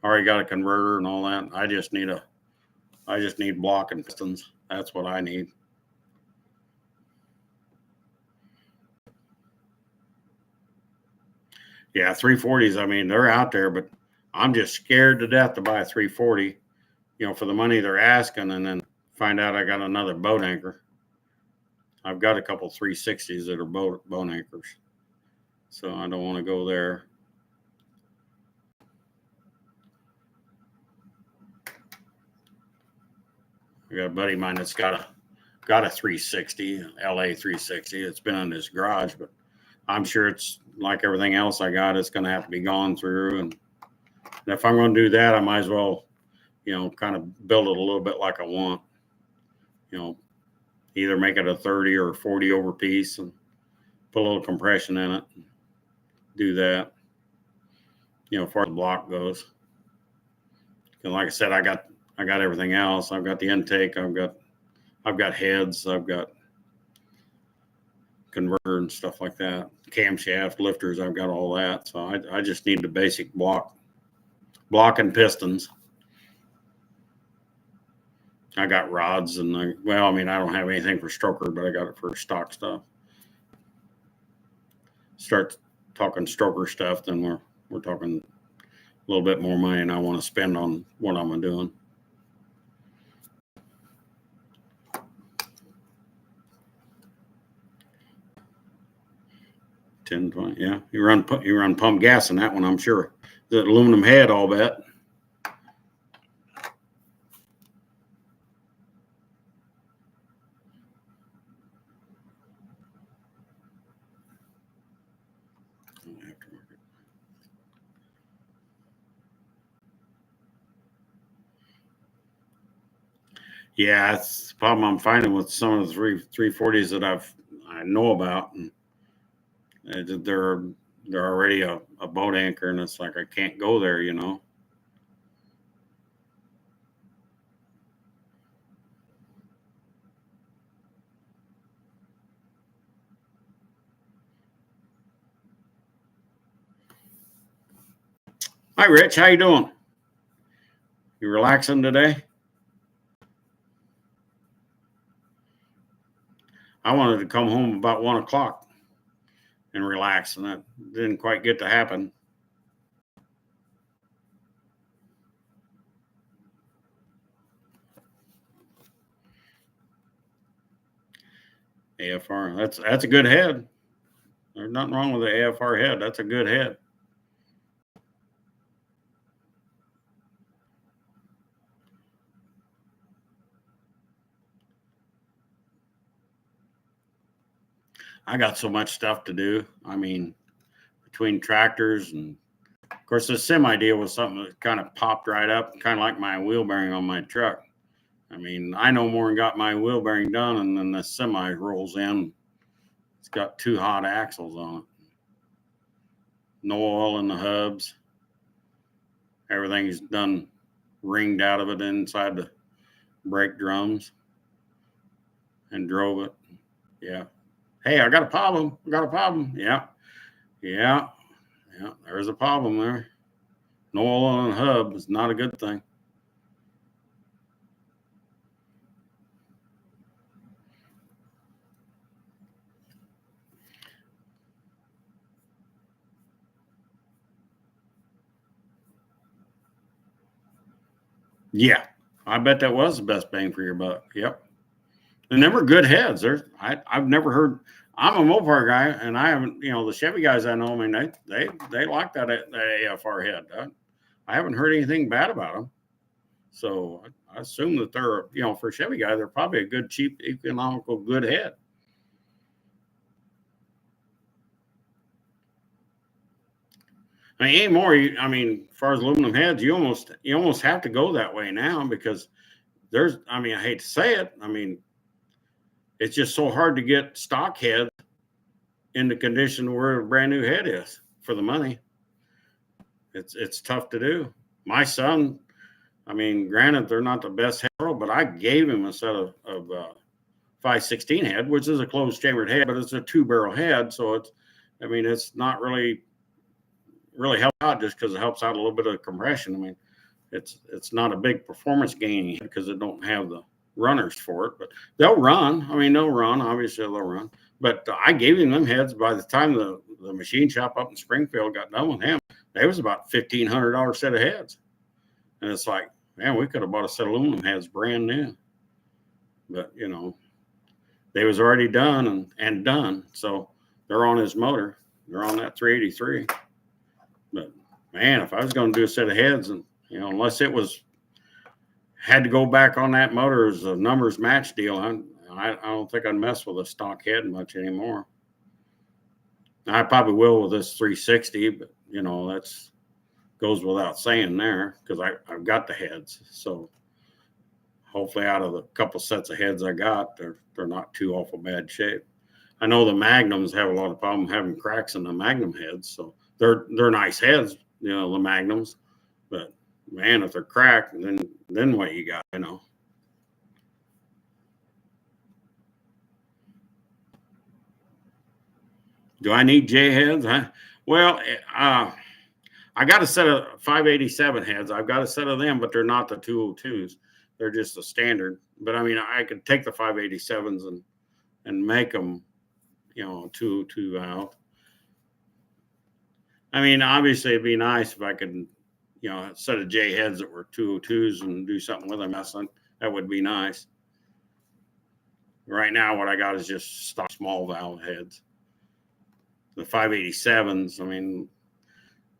Already got a converter and all that. I just need block and pistons. That's what I need. Yeah, 340s. I mean, they're out there, but I'm just scared to death to buy a 340, for the money they're asking, and then find out I got another boat anchor. I've got a couple 360s that are boat anchors, so I don't want to go there. I got a buddy of mine that's got a 360, LA 360. It's been in his garage, but I'm sure it's like everything else I got. It's going to have to be gone through, and if I'm going to do that, I might as well, kind of build it a little bit like I want. Either make it a 30 or 40 over piece and put a little compression in it. Do that. As far as the block goes. And like I said, I got everything else. I've got the intake. I've got heads. I've got converter and stuff like that. Camshaft, lifters. I've got all that. So I just need the basic block and pistons. I got rods and I don't have anything for stroker, but I got it for stock stuff. Start talking stroker stuff, then we're talking a little bit more money, and I want to spend on what I'm doing. $10, $20, yeah. You run pump gas in that one, I'm sure. The aluminum head, I'll bet. Yeah, that's the problem I'm finding with some of the 340s that I know about, and they're already a boat anchor, and it's like I can't go there, Hi, Rich. How you doing? You relaxing today? I wanted to come home about 1 o'clock and relax, and that didn't quite get to happen. AFR, that's a good head. There's nothing wrong with the AFR head. That's a good head. I got so much stuff to do. I mean, between tractors and, of course, the semi deal was something that kind of popped right up, kind of like my wheel bearing on my truck. I mean, I no more than got my wheel bearing done, and then the semi rolls in. It's got 2 hot axles on it. No oil in the hubs. Everything's done ringed out of it inside the brake drums, and drove it. Yeah. Hey, I got a problem. Yeah. There's a problem there. No oil on the hub is not a good thing. Yeah, I bet that was the best bang for your buck. Yep. And they were good heads. I've never heard. I'm a Mopar guy, and I haven't. The Chevy guys I know. I mean, they like that AFR head. I haven't heard anything bad about them. So I assume that they're, for a Chevy guy, they're probably a good, cheap, economical, good head. I mean, anymore. I mean, as far as aluminum heads, you almost have to go that way now because there's. I mean, I hate to say it. I mean, it's just so hard to get stock heads in the condition where a brand new head is for the money. It's tough to do. My son, I mean, granted they're not the best head, but I gave him a set of 516 head, which is a closed chambered head, but it's a 2-barrel head, so it's. I mean, it's not really help out just because it helps out a little bit of compression. I mean, it's not a big performance gain because it don't have the runners for it, but they'll run. I mean, they'll run. Obviously, they'll run. But I gave him them heads. By the time the machine shop up in Springfield got done with him, they was about $1,500 set of heads, and it's like, man, we could have bought a set of aluminum heads brand new, but you know, they was already done and done, so they're on his motor. They're on that 383. But man, if I was going to do a set of heads, and you know, unless it was had to go back on that motor as a numbers match deal, I don't think I'd mess with a stock head much anymore. I probably will with this 360, but you know, that's goes without saying there because I've got the heads. So hopefully, out of the couple sets of heads I got, they're not too awful bad shape. I know the Magnums have a lot of problem having cracks in the Magnum heads, so they're nice heads, you know, the Magnums. But man, if they're cracked, then what you got, you know? Do I need J heads? Well, I got a set of 587 heads. I've got a set of them, but they're not the 202s. They're just a standard. But I mean, I could take the 587s and make them, you know, 202 out. I mean, obviously, it'd be nice if I could, you know, a set of J heads that were 202s and do something with them. That would be nice. Right now, what I got is just stock small valve heads. The 587s, I mean,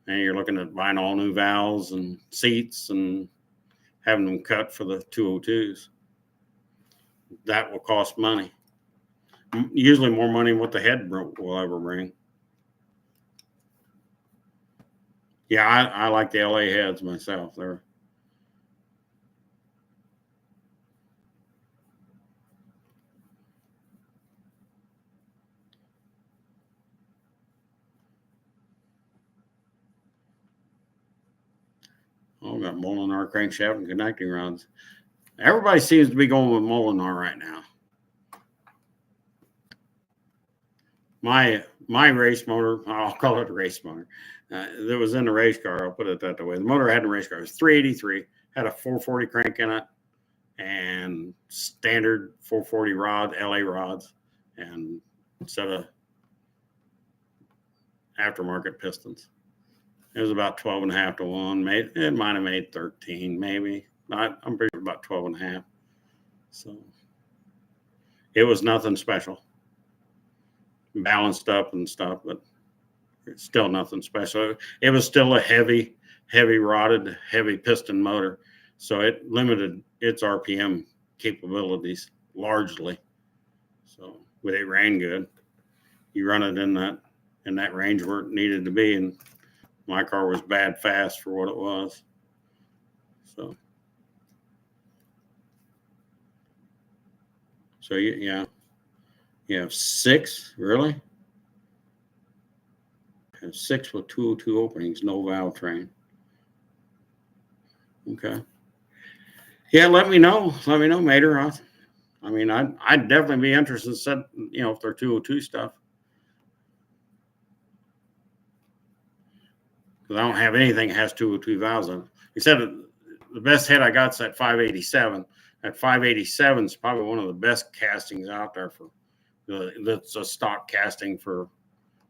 and you're looking at buying all new valves and seats and having them cut for the 202s. That will cost money. Usually more money than what the head will ever bring. Yeah, I like the LA heads myself. They're got Molinar crankshaft and connecting rods. Everybody seems to be going with Molinar right now. My race motor, I'll call it a race motor, that was in the race car. I'll put it that way. The motor I had in the race car was 383, had a 440 crank in it, and standard 440 rod, LA rods, and a set of aftermarket pistons. It was about 12.5 to 1. It might have made 13, maybe. I'm pretty sure about 12.5. So it was nothing special. Balanced up and stuff, but it's still nothing special. It was still a heavy rodded, heavy piston motor. So it limited its RPM capabilities largely. So but it ran good. You run it in that range where it needed to be, and my car was bad fast for what it was. So yeah. You have 6, really? I have 6 with 202 openings, no valve train. Okay. Yeah, let me know. Let me know, Mater. I mean, I'd definitely be interested in, you know, if they're 202 stuff. Because I don't have anything that has 202 valves in it. Except the best head I got is that 587. That 587 is probably one of the best castings out there that's a stock casting for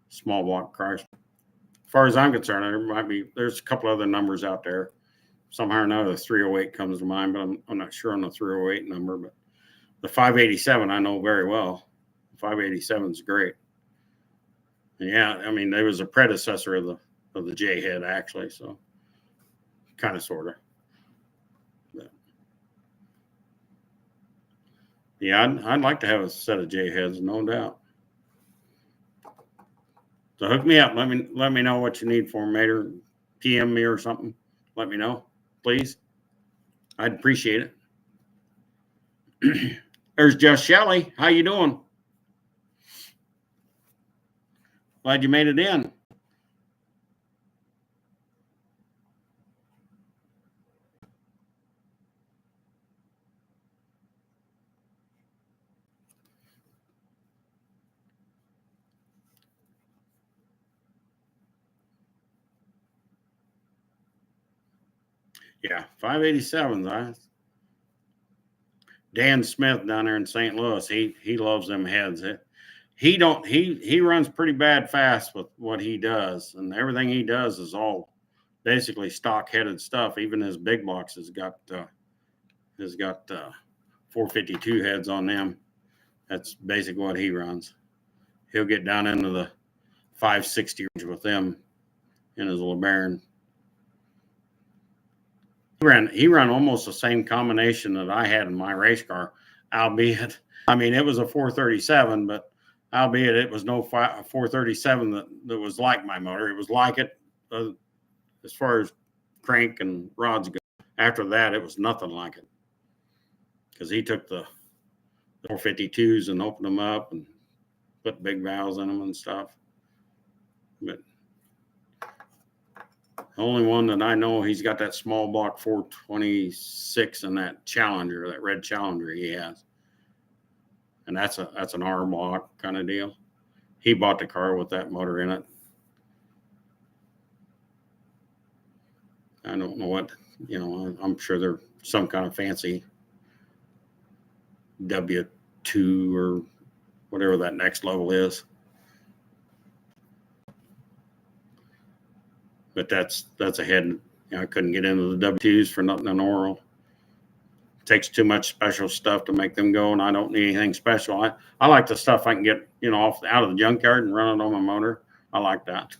small block cars. As far as I'm concerned, there's a couple other numbers out there. Somehow or another, the 308 comes to mind, but I'm not sure on the 308 number. But the 587 I know very well. The 587 is great. And yeah, I mean, there was a predecessor of the J head actually, so kind of sort of. Yeah, I'd like to have a set of J heads, no doubt. So hook me up. Let me know what you need for me, or PM me or something. Let me know, please. I'd appreciate it. There's Just Shelly. How you doing? Glad you made it in. Yeah, 587s. Dan Smith down there in St. Louis. He loves them heads. He runs pretty bad fast with what he does, and everything he does is all basically stock headed stuff. Even his big blocks has got 452 heads on them. That's basically what he runs. He'll get down into the 560 range with them in his LeBaron. He ran almost the same combination that I had in my race car, albeit, I mean, it was a 437, but albeit it was no 437 that was like my motor. It was like it as far as crank and rods go. After that, it was nothing like it, because he took the 452s and opened them up and put big valves in them and stuff. But the only one that I know, he's got that small block 426 and that Challenger, that red Challenger he has. And that's an R block kind of deal. He bought the car with that motor in it. I don't know what, I'm sure they're some kind of fancy W2 or whatever that next level is. But that's a head. I couldn't get into the W2s for nothing in Oral. It takes too much special stuff to make them go, and I don't need anything special. I like the stuff I can get, out of the junkyard and run it on my motor. I like that.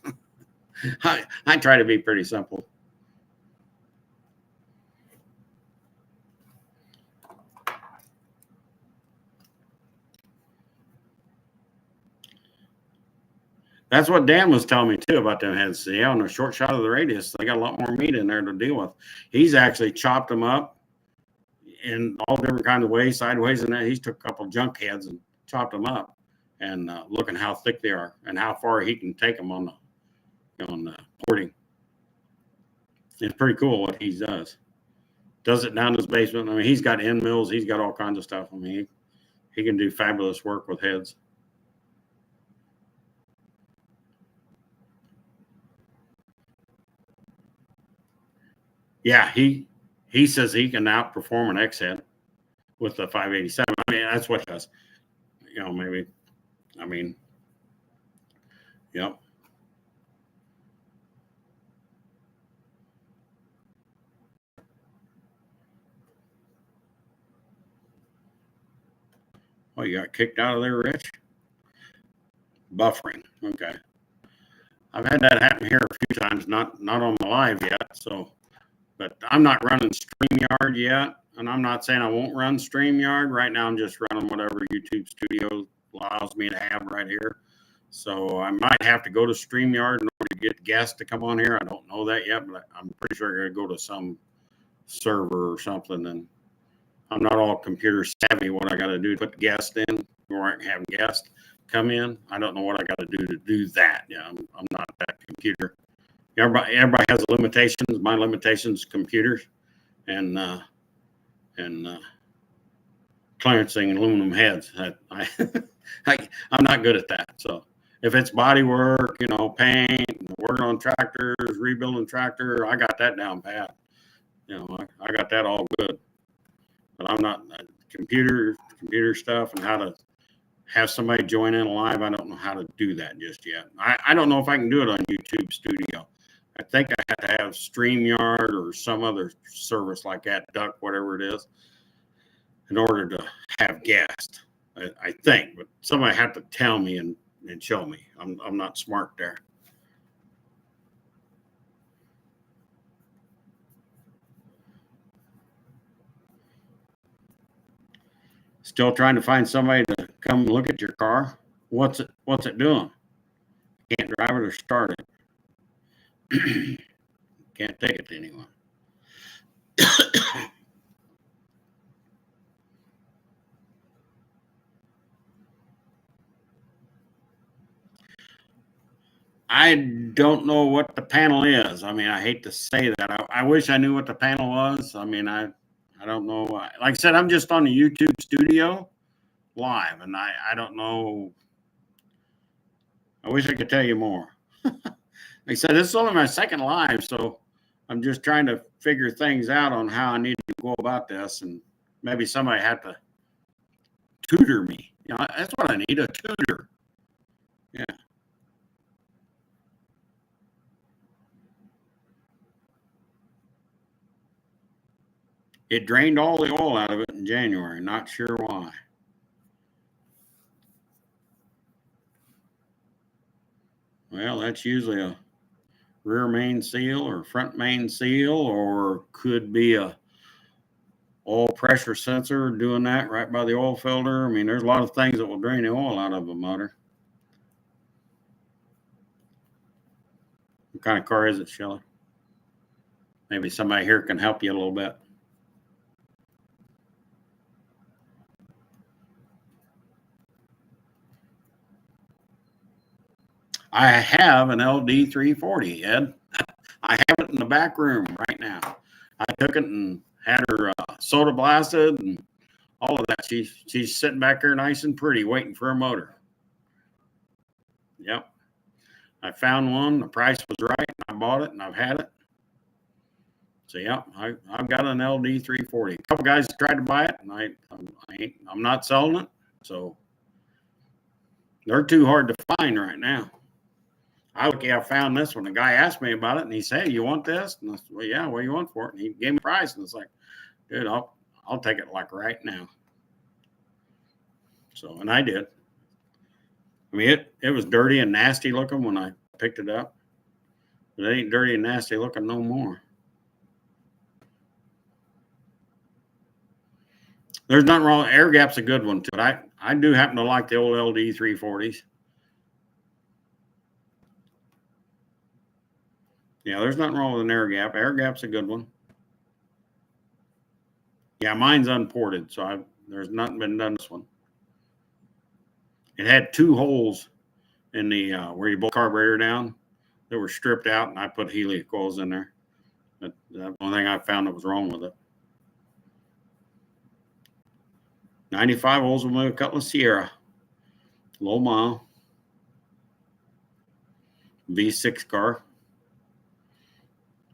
I try to be pretty simple. That's what Dan was telling me too about them heads. See, on the short shot of the radius, they got a lot more meat in there to deal with. He's actually chopped them up in all different kinds of ways, sideways, and that. He's took a couple junk heads and chopped them up, and looking how thick they are and how far he can take them on the porting. It's pretty cool what he does. Does it down in his basement. I mean, he's got end mills. He's got all kinds of stuff. I mean, he can do fabulous work with heads. Yeah, he says he can outperform an X head with the 587. I mean, that's what he does. Maybe. I mean, yep. Oh, you got kicked out of there, Rich? Buffering. Okay. I've had that happen here a few times, not on the live yet. So, but I'm not running StreamYard yet, and I'm not saying I won't run StreamYard. Right now, I'm just running whatever YouTube Studio allows me to have right here. So I might have to go to StreamYard in order to get guests to come on here. I don't know that yet, but I'm pretty sure I'm going to go to some server or something. And I'm not all computer savvy. What I got to do to put guests in, or I can have guests come in. I don't know what I got to do that. Yeah, I'm not that computer. Everybody has limitations. My limitations, computers, and clearancing and aluminum heads. I'm not good at that. So if it's body work, paint, working on tractors, rebuilding tractor, I got that down pat. I got that all good. But I'm not computer stuff and how to have somebody join in live. I don't know how to do that just yet. I don't know if I can do it on YouTube Studio. I think I have to have StreamYard or some other service like that, Duck, whatever it is, in order to have guests. I think, but somebody have to tell me and show me. I'm not smart there. Still trying to find somebody to come look at your car. What's it doing? Can't drive it or start it. Can't take it to anyone. I don't know what the panel is. I mean, I hate to say that. I wish I knew what the panel was. I mean, I don't know. Like I said, I'm just on the YouTube studio live, and I don't know. I wish I could tell you more. Like I said, this is only my second live, so I'm just trying to figure things out on how I need to go about this, and maybe somebody had to tutor me. You know, that's what I need, a tutor. Yeah. It drained all the oil out of it in January. Not sure why. Well, that's usually a rear main seal or front main seal, or could be a oil pressure sensor doing that right by the oil filter. I mean, there's a lot of things that will drain the oil out of a motor. What kind of car is it, Shelley? Maybe somebody here can help you a little bit. I have an LD 340, Ed. I have it in the back room right now. I took it and had her soda blasted and all of that. She's sitting back there nice and pretty, waiting for a motor. Yep. I found one. The price was right. I bought it and I've had it. So yeah, I've got an LD 340. A couple guys tried to buy it, and I'm not selling it. So they're too hard to find right now. I found this one. The guy asked me about it, and he said, "You want this?" And I said, "Well, yeah. What do you want for it?" And he gave me a price, and it's like, "Dude, I'll take it like right now." So, and I did. I mean, it was dirty and nasty looking when I picked it up, but it ain't dirty and nasty looking no more. There's nothing wrong. Air gap's a good one too. But I do happen to like the old LD 340s. Yeah, there's nothing wrong with an air gap. Air gap's a good one. Yeah, mine's unported, so there's nothing been done this one. It had two holes in the where you bolt the carburetor down that were stripped out, and I put helium coils in there. But the only thing I found that was wrong with it. 95 holes with a Cutlass Sierra, low mile, V6 car.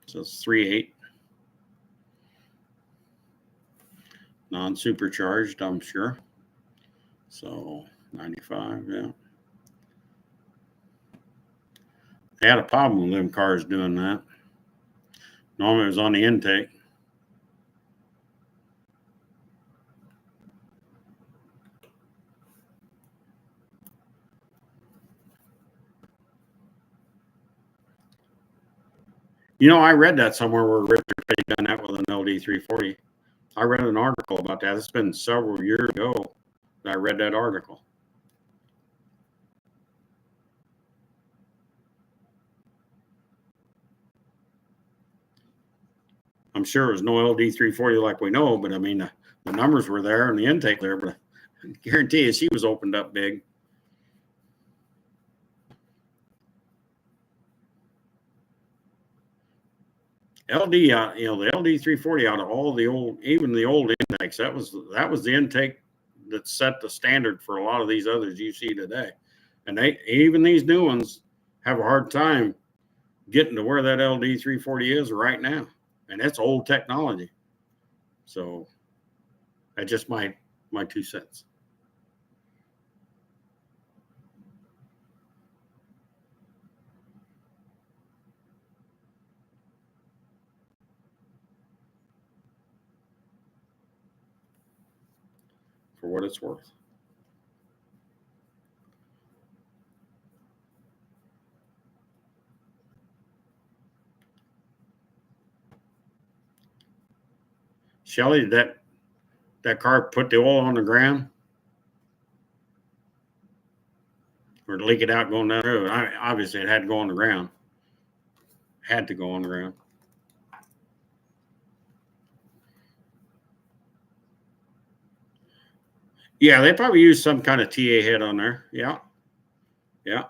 So it's 3.8, non-supercharged, I'm sure. So 95, yeah. They had a problem with them cars doing that. Normally it was on the intake. You know, I read that somewhere where Richard had done that with an LD 340. I read an article about that. It's been several years ago that I read that article. I'm sure it was no LD 340 like we know, but I mean, the numbers were there and the intake there, but I guarantee you she was opened up big. LD, you know, the LD 340 out of all the old, even the old intakes, that was the intake that set the standard for a lot of these others you see today. And even these new ones have a hard time getting to where that LD 340 is right now. And that's old technology. So that's just my 2 cents. For what it's worth. Shelly, did that car put the oil on the ground? or leak it out going down the road. Obviously, it had to go on the ground. Had to go on the ground. Yeah, they probably used some kind of TA head on there. Yeah. Yeah.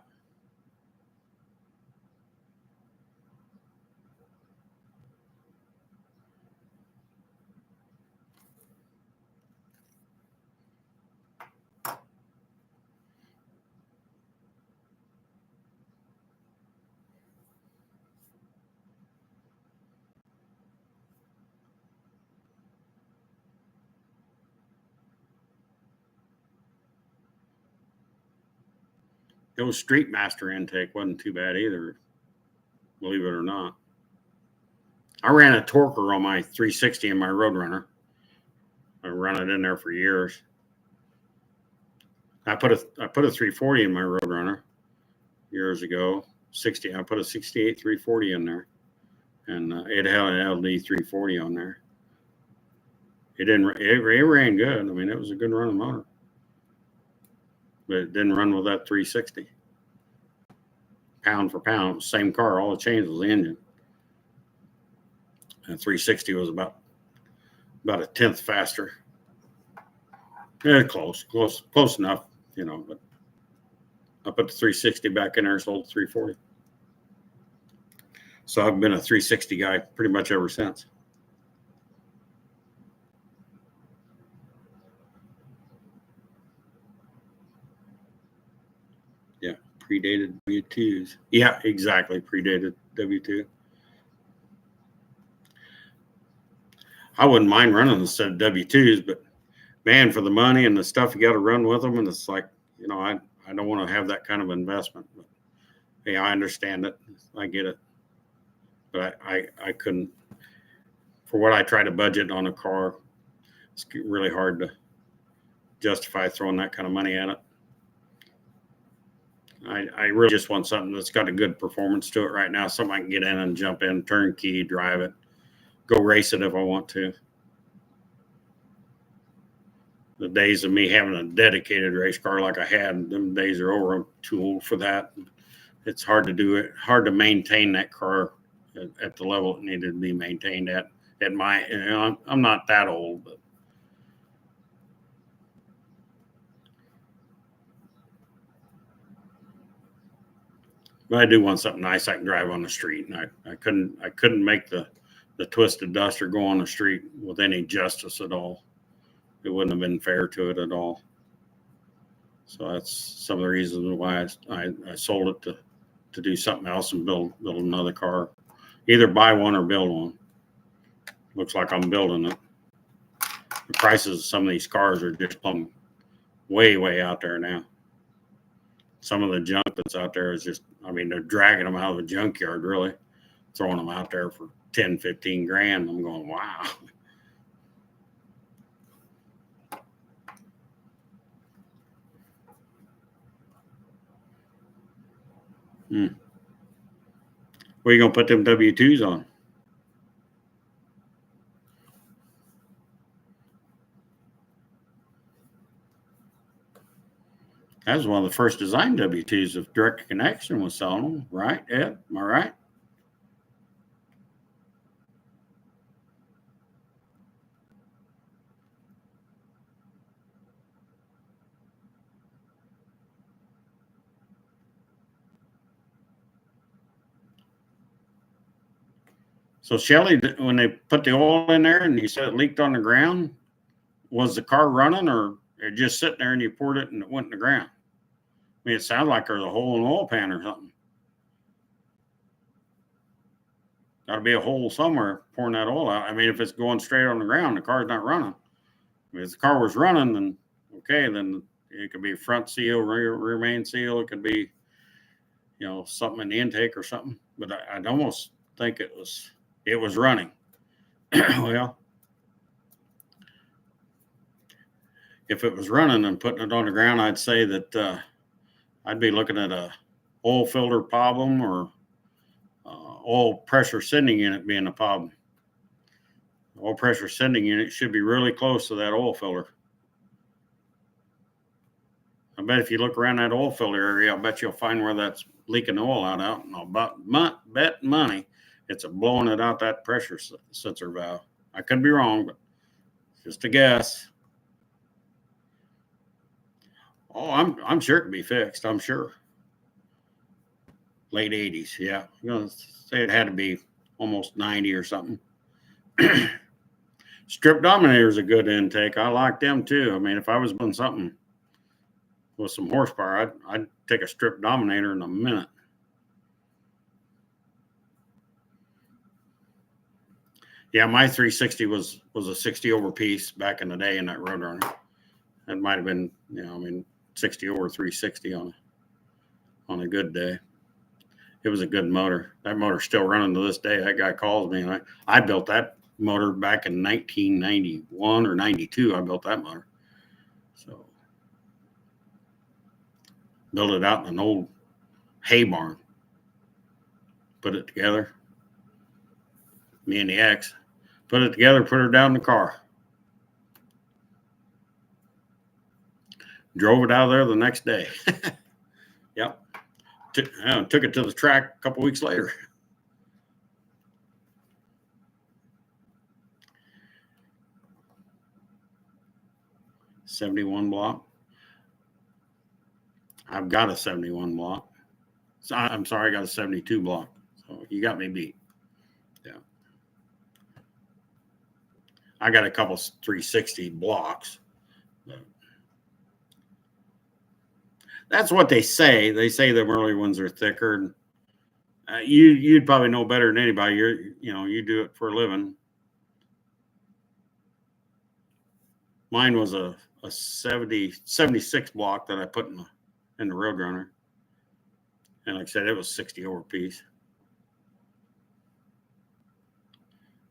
Those Street Master intake wasn't too bad either, believe it or not. I ran a Torquer on my 360 in my Roadrunner. I run it in there for years. I put a 340 in my Roadrunner years ago. I put a 68 340 in there, and it had an LD 340 on there. It ran good. I mean, it was a good running motor, but it didn't run with that 360. Pound for pound, same car. All it changed was the engine. And 360 was about a tenth faster. Yeah, close enough, But I put the 360 back in there, sold the 340. So I've been a 360 guy pretty much ever since. Yeah, predated W2s. Yeah, exactly, predated W2. I wouldn't mind running instead of W2s, but man, for the money and the stuff you got to run with them, and it's like, I don't want to have that kind of investment. But hey, I understand it. I get it. But I couldn't, for what I try to budget on a car, it's really hard to justify throwing that kind of money at it. I really just want something that's got a good performance to it right now. Something I can get in and jump in, turn key, drive it, go race it if I want to. The days of me having a dedicated race car like I had, them days are over. I'm too old for that. It's hard to do it, hard to maintain that car at the level it needed to be maintained at my, I'm not that old, but I do want something nice I can drive on the street. And I couldn't make the Twisted Duster go on the street with any justice at all. It wouldn't have been fair to it at all. So that's some of the reasons why I sold it to do something else and build another car. Either buy one or build one. Looks like I'm building it. The prices of some of these cars are just way out there now. Some of the junk that's out there is just, they're dragging them out of the junkyard, really, throwing them out there for 10, 15 grand. I'm going, wow. Where are you going to put them W2s on? That was one of the first design W2s of Direct Connection was selling them, right, Ed? Am I right? So Shelly, when they put the oil in there and you said it leaked on the ground, was the car running or it just sitting there and you poured it and it went in the ground? It sounded like there's a hole in the oil pan or something. Got to be a hole somewhere pouring that oil out. If it's going straight on the ground, the car's not running. If the car was running, then okay, then it could be front seal, rear main seal. It could be, something in the intake or something. But I'd almost think it was running. Well, if it was running and putting it on the ground, I'd say that I'd be looking at a oil filter problem or oil pressure sending unit being a problem. The oil pressure sending unit should be really close to that oil filter. I bet if you look around that oil filter area, I'll bet you'll find where that's leaking oil out. And I'll bet money it's blowing it out that pressure sensor valve. I could be wrong, but just a guess. Oh, I'm sure it can be fixed. I'm sure. Late 80s, yeah. I'm gonna say it had to be almost 90 or something. Strip Dominator is a good intake. I like them too. I mean, if I was doing something with some horsepower, I'd take a Strip Dominator in a minute. Yeah, my 360 was a 60 over piece back in the day in that Roadrunner. It might have been, 60 over 360 on a good day. It was a good motor. That motor's still running to this day. That guy calls me, and I built that motor back in 1991 or 92. I built that motor. So built it out in an old hay barn. Put it together. Me and the ex put it together, put her down in the car. Drove it out of there the next day. Yep. Took it to the track a couple weeks later. '71 block. I've got a 71 block. So I'm sorry, I got a 72 block. So you got me beat. Yeah. I got a couple 360 blocks. That's what they say. They say the early ones are thicker. You'd probably know better than anybody. You do it for a living. Mine was a 76 block that I put in the Roadrunner. And like I said, it was 60 over piece.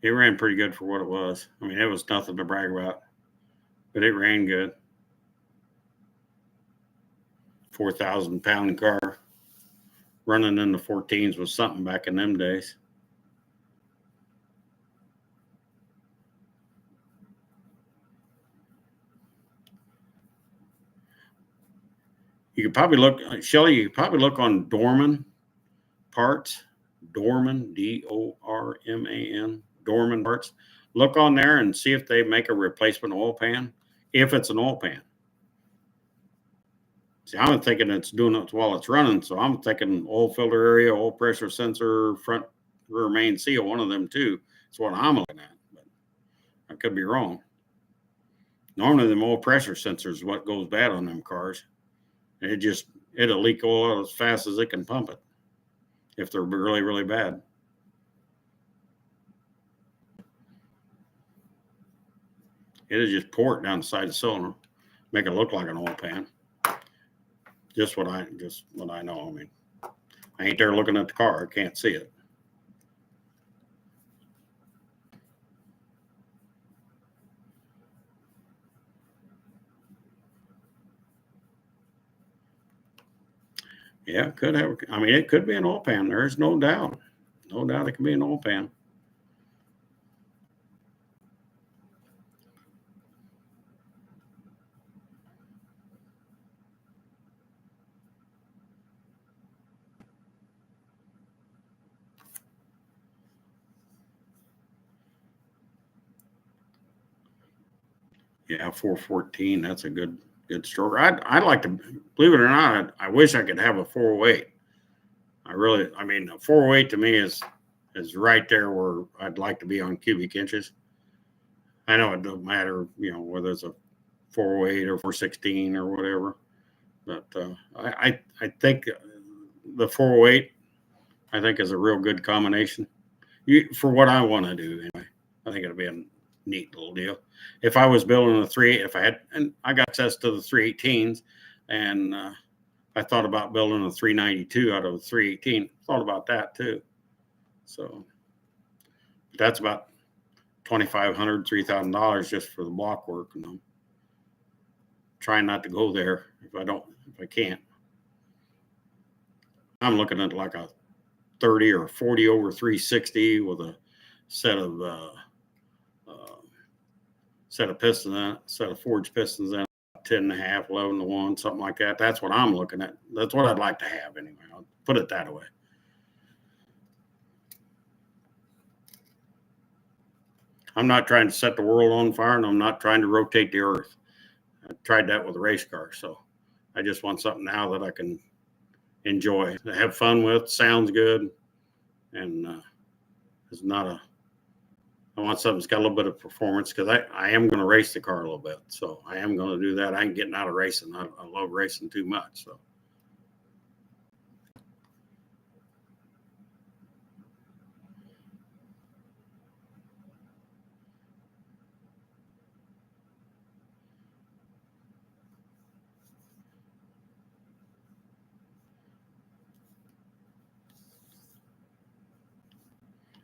It ran pretty good for what it was. I mean, it was nothing to brag about, but it ran good. 4,000-pound car running in the 14s was something back in them days. You could probably look, Shelly, you could probably look on Dorman parts, Dorman, Dorman, Dorman parts. Look on there and see if they make a replacement oil pan, if it's an oil pan. See, I'm thinking it's doing it while it's running, so I'm thinking oil filter area, oil pressure sensor, front rear main seal, one of them two. That's what I'm looking at, but I could be wrong. Normally, them oil pressure sensors is what goes bad on them cars. It'll leak oil out as fast as it can pump it if they're really, really bad. It'll just pour it down the side of the cylinder, make it look like an oil pan. Just what I know. I mean, I ain't there looking at the car. I can't see it. Yeah, it could have. I mean, it could be an oil pan. There's no doubt. No doubt it could be an oil pan. Yeah, 414. That's a good stroke. I'd like to, believe it or not, I wish I could have a 408. I mean, a 408 to me is right there where I'd like to be on cubic inches. I know it doesn't matter, whether it's a 408 or 416 or whatever, but I think the 408 I think is a real good combination for what I want to do. Anyway, I think it'll be a neat little deal. If I was building and I got access to the 318s, and I thought about building a 392 out of a 318. Thought about that too. So that's about $2,500, $3,000 just for the block work. And I'm trying not to go there if I can't. I'm looking at like a 30 or 40 over 360 with a set of pistons in it, set of forged pistons in it, 10.5, 11-1, something like that. That's what I'm looking at. That's what I'd like to have anyway. I'll put it that way. I'm not trying to set the world on fire, and I'm not trying to rotate the earth. I tried that with a race car, so I just want something now that I can enjoy, have fun with, sounds good, and it's not a. I want something that's got a little bit of performance because I am going to race the car a little bit, so I am going to do that. I ain't getting out of racing. I love racing too much, so.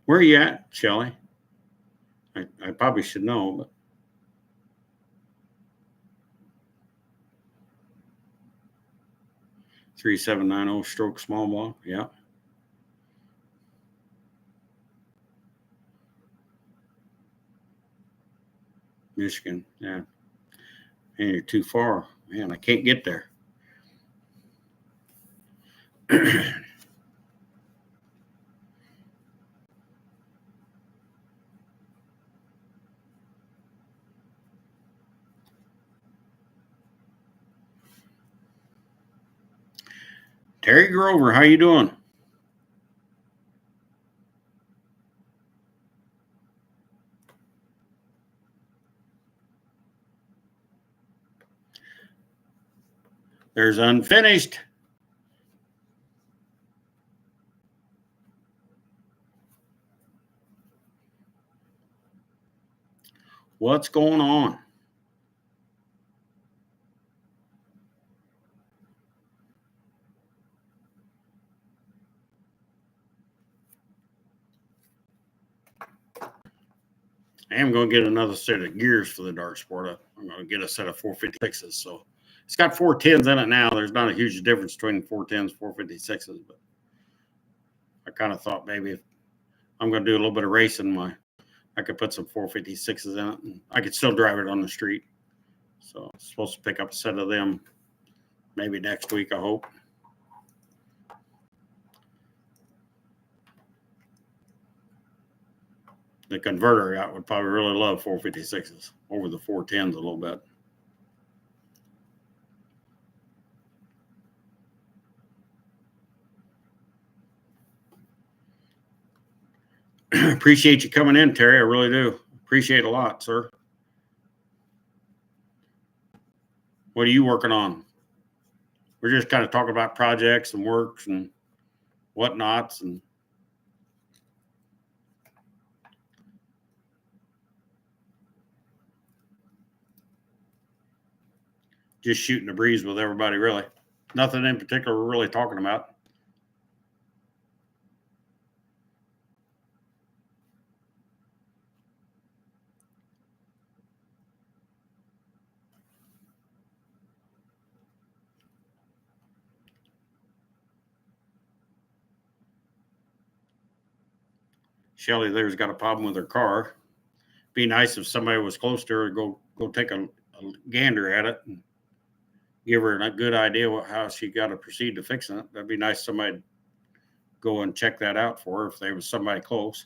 Where are you at, Shelly? I probably should know, but 3790 stroke small block. Yeah. Michigan. Yeah. And you're too far. Man, I can't get there. Terry Grover, how you doing? There's Unfinished. What's going on? I am going to get another set of gears for the Dart Sport. I'm going to get a set of 456s. So it's got 410s in it now. There's not a huge difference between 410s, 456s, but I kind of thought maybe if I'm going to do a little bit of racing, I could put some 456s in it, and I could still drive it on the street. So I'm supposed to pick up a set of them maybe next week, I hope. The converter I would probably really love 456s over the 410s a little bit. Appreciate you coming in, Terry. I really do. Appreciate it a lot, sir. What are you working on? We're just kind of talking about projects and works and whatnots, and just shooting the breeze with everybody, really. Nothing in particular we're really talking about. Shelly there's got a problem with her car. Be nice if somebody was close to her to go take a gander at it and give her a good idea how she got to proceed to fixing it. That'd be nice somebody go and check that out for her if there was somebody close.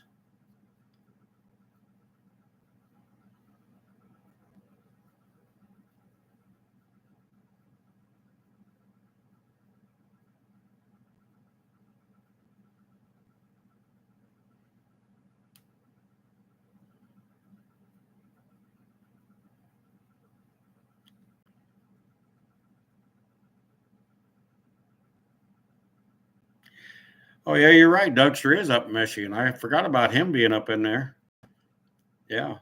Oh, yeah, you're right. Dougster is up in Michigan. I forgot about him being up in there. Yeah.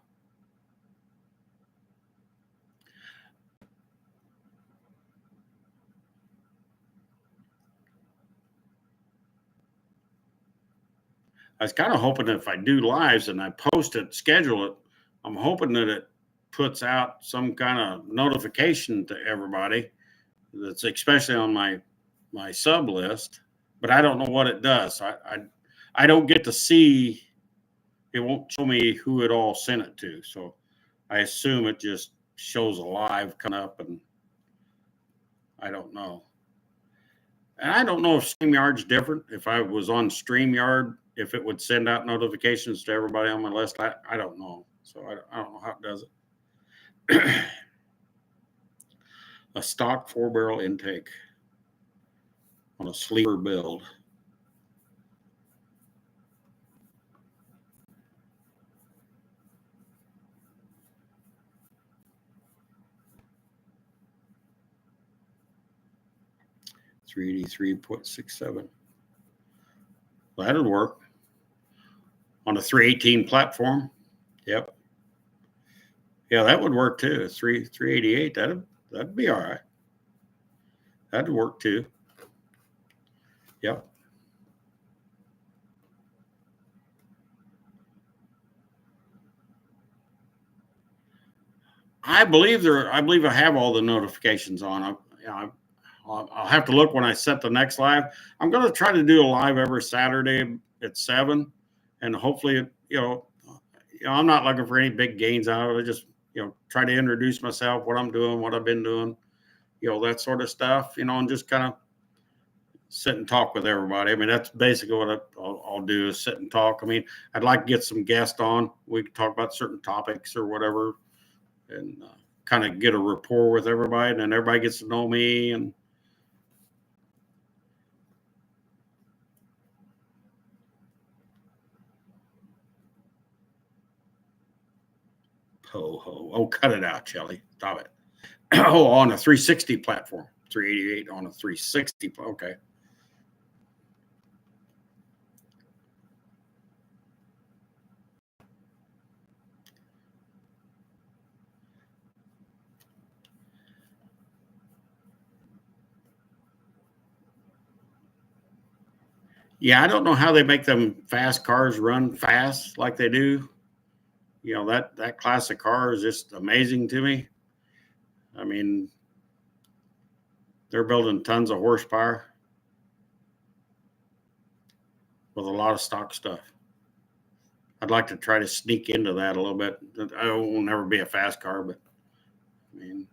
I was kind of hoping that if I do lives and I post it, schedule it, I'm hoping that it puts out some kind of notification to everybody that's especially on my sub list, but I don't know what it does. I don't get to see. It won't show me who it all sent it to, so I assume it just shows a live coming up, and I don't know. And I don't know if StreamYard's different. If I was on StreamYard, if it would send out notifications to everybody on my list. I don't know. So I don't know how it does it. A stock 4-barrel intake on a sleeper build. $383.67. That'd work on a 318 platform. Yep. Yeah, that would work too. 388. That'd be all right. That'd work too. Yep. I believe I have all the notifications on. I'll have to look when I set the next live. I'm going to try to do a live every Saturday at 7, and hopefully, I'm not looking for any big gains out of it. I just, try to introduce myself, what I'm doing, what I've been doing, that sort of stuff, and just kind of sit and talk with everybody. I mean, that's basically what I'll do is sit and talk. I mean, I'd like to get some guests on. We can talk about certain topics or whatever, and kind of get a rapport with everybody, and then everybody gets to know me. And oh, cut it out, Shelly. Stop it. Oh, on a 360 platform, 388 on a 360. Okay. Yeah, I don't know how they make them fast cars run fast like they do. That class of car is just amazing to me. I mean, they're building tons of horsepower with a lot of stock stuff. I'd like to try to sneak into that a little bit. I will never be a fast car, but I mean,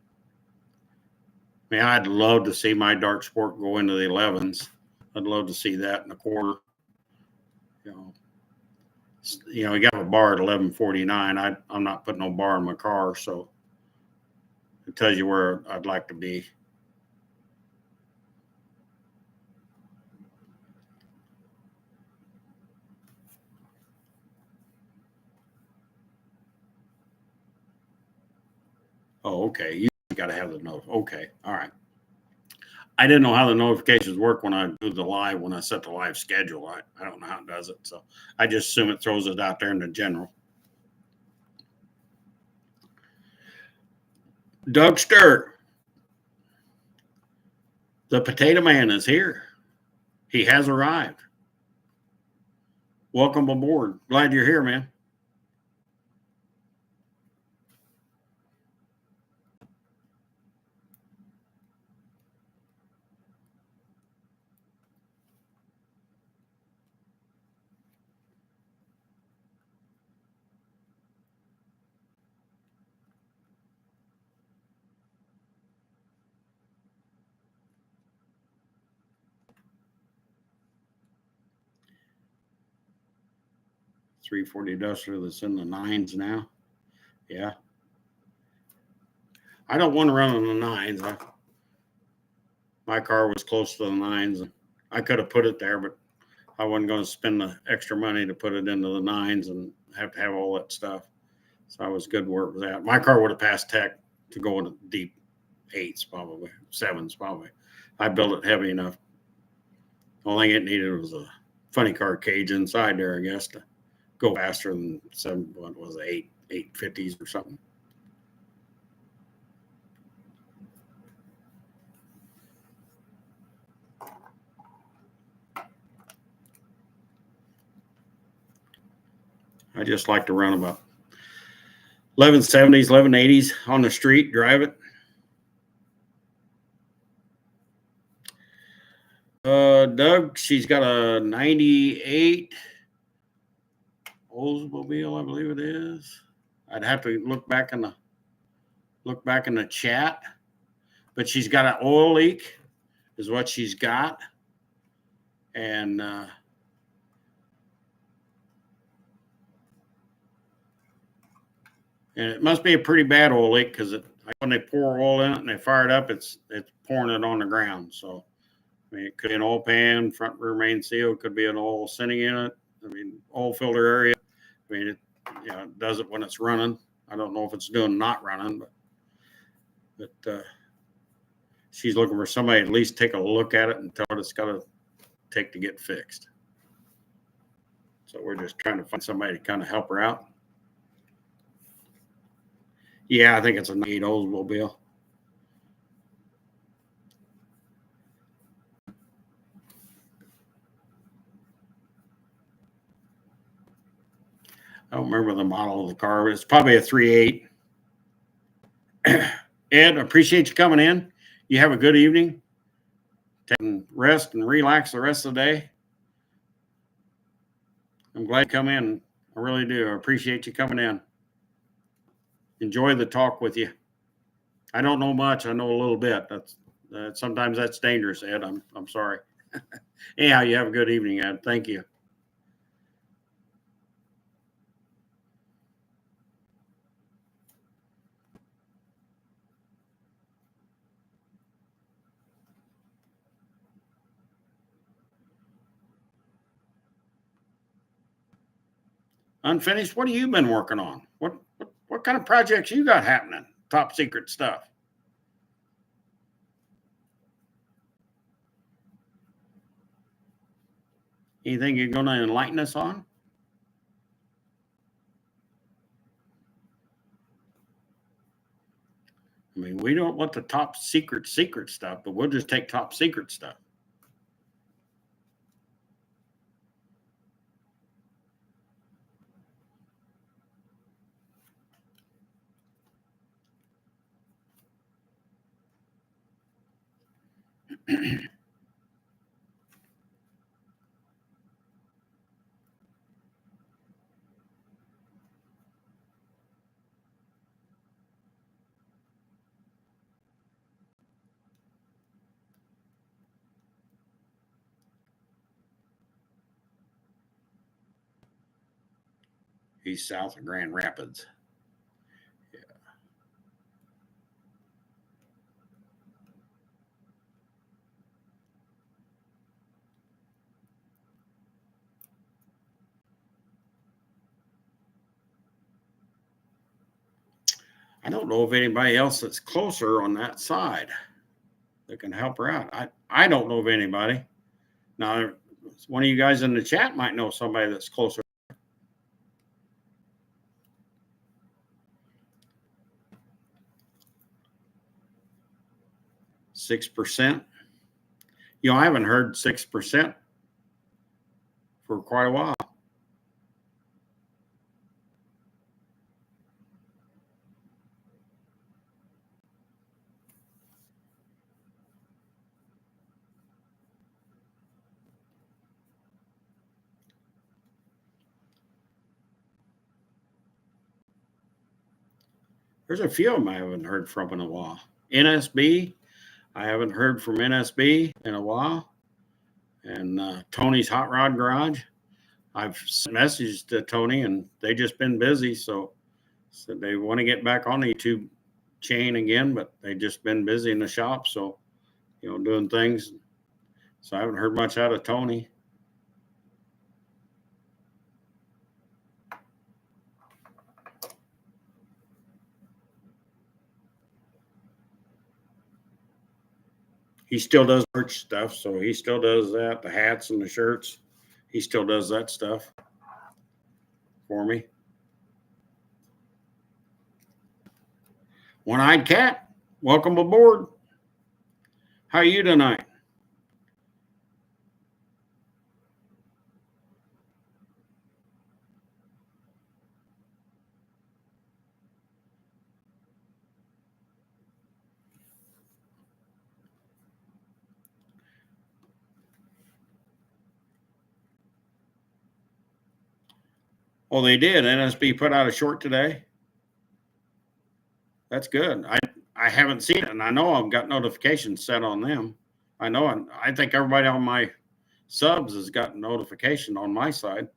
I'd love to see my dark sport go into the 11s. I'd love to see that in the quarter. You got a bar at 1149. I'm not putting no bar in my car, so it tells you where I'd like to be. Oh, okay. You got to have the note. Okay. All right. I didn't know how the notifications work when I do the live, when I set the live schedule. I don't know how it does it. So I just assume it throws it out there in the general. Doug Sturt, the Potato Man is here. He has arrived. Welcome aboard. Glad you're here, man. .340 Duster that's in the 9s now. Yeah. I don't want to run on the 9s. My car was close to the 9s, and I could have put it there, but I wasn't going to spend the extra money to put it into the 9s and have to have all that stuff. So I was good where it was at. My car would have passed tech to go into deep 8s, probably 7s, probably. I built it heavy enough. The only thing it needed was a funny car cage inside there, I guess, to go faster than 850s or something. I just like to run about 1170s, 1180s on the street, drive it. Doug, she's got a 98 Oldsmobile, I believe it is. I'd have to look back in the chat. but she's got an oil leak is what she's got. And it must be a pretty bad oil leak, because when they pour oil in it and they fire it up, it's pouring it on the ground. So I mean, it could be an oil pan, front rear main seal, it could be an oil sending in it. I mean, oil filter area. I mean, it does it when it's running. I don't know if it's doing not running, but she's looking for somebody to at least take a look at it and tell her it's got to take to get fixed. So we're just trying to find somebody to kind of help her out. Yeah, I think it's a 98 Oldsmobile. I don't remember the model of the car, but it's probably a 3.8. Ed, appreciate you coming in. You have a good evening. Take and rest and relax the rest of the day. I'm glad you come in. I really do. I appreciate you coming in. Enjoy the talk with you. I don't know much. I know a little bit. Sometimes that's dangerous, Ed. I'm sorry. Anyhow, you have a good evening, Ed. Thank you. Unfinished, what have you been working on? What kind of projects you got happening? Top secret stuff. Anything you're going to enlighten us on? I mean, we don't want the top secret stuff, but we'll just take top secret stuff. He's south of Grand Rapids. Yeah. I don't know of anybody else that's closer on that side that can help her out. I don't know of anybody. Now, one of you guys in the chat might know somebody that's closer. %. I haven't heard 6% for quite a while. There's a few of them I haven't heard from in a while. NSB, I haven't heard from NSB in a while. And Tony's Hot Rod Garage, I've sent messages to Tony and they just been busy. So they want to get back on the YouTube chain again, but they just been busy in the shop. So, doing things. So I haven't heard much out of Tony. He still does merch stuff, so he still does that, the hats and the shirts. He still does that stuff for me. One-Eyed Cat, welcome aboard. How are you tonight? Well, they did. NSB put out a short today. That's good. I I haven't seen it, and I know I've got notifications set on them. I know, and I think everybody on my subs has got notification on my side.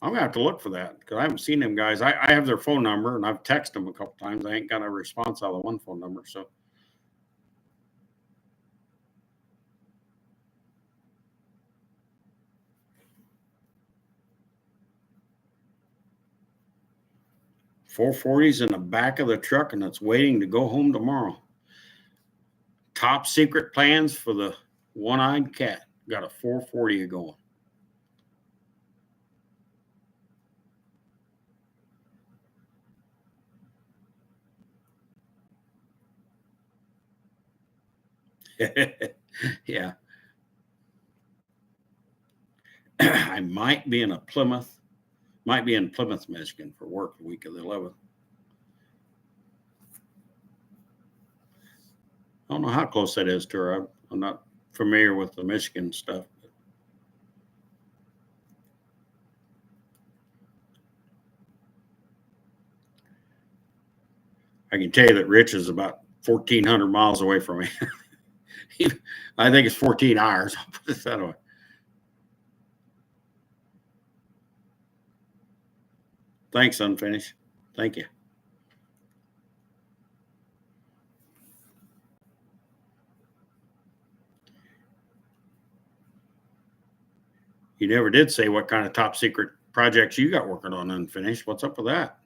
I'm gonna have to look for that because I haven't seen them guys. I have their phone number and I've texted them a couple times. I ain't got a response out of the one phone number. So .440's in the back of the truck and it's waiting to go home tomorrow. Top secret plans for the one-eyed cat. Got a .440 going. Yeah. I might be in Plymouth, Michigan for work the week of the 11th. I don't know how close that is to her. I'm not familiar with the Michigan stuff. I can tell you that Rich is about 1,400 miles away from me. I think it's 14 hours. I'll put it that way. Thanks, Unfinished. Thank you. You never did say what kind of top secret projects you got working on Unfinished. What's up with that?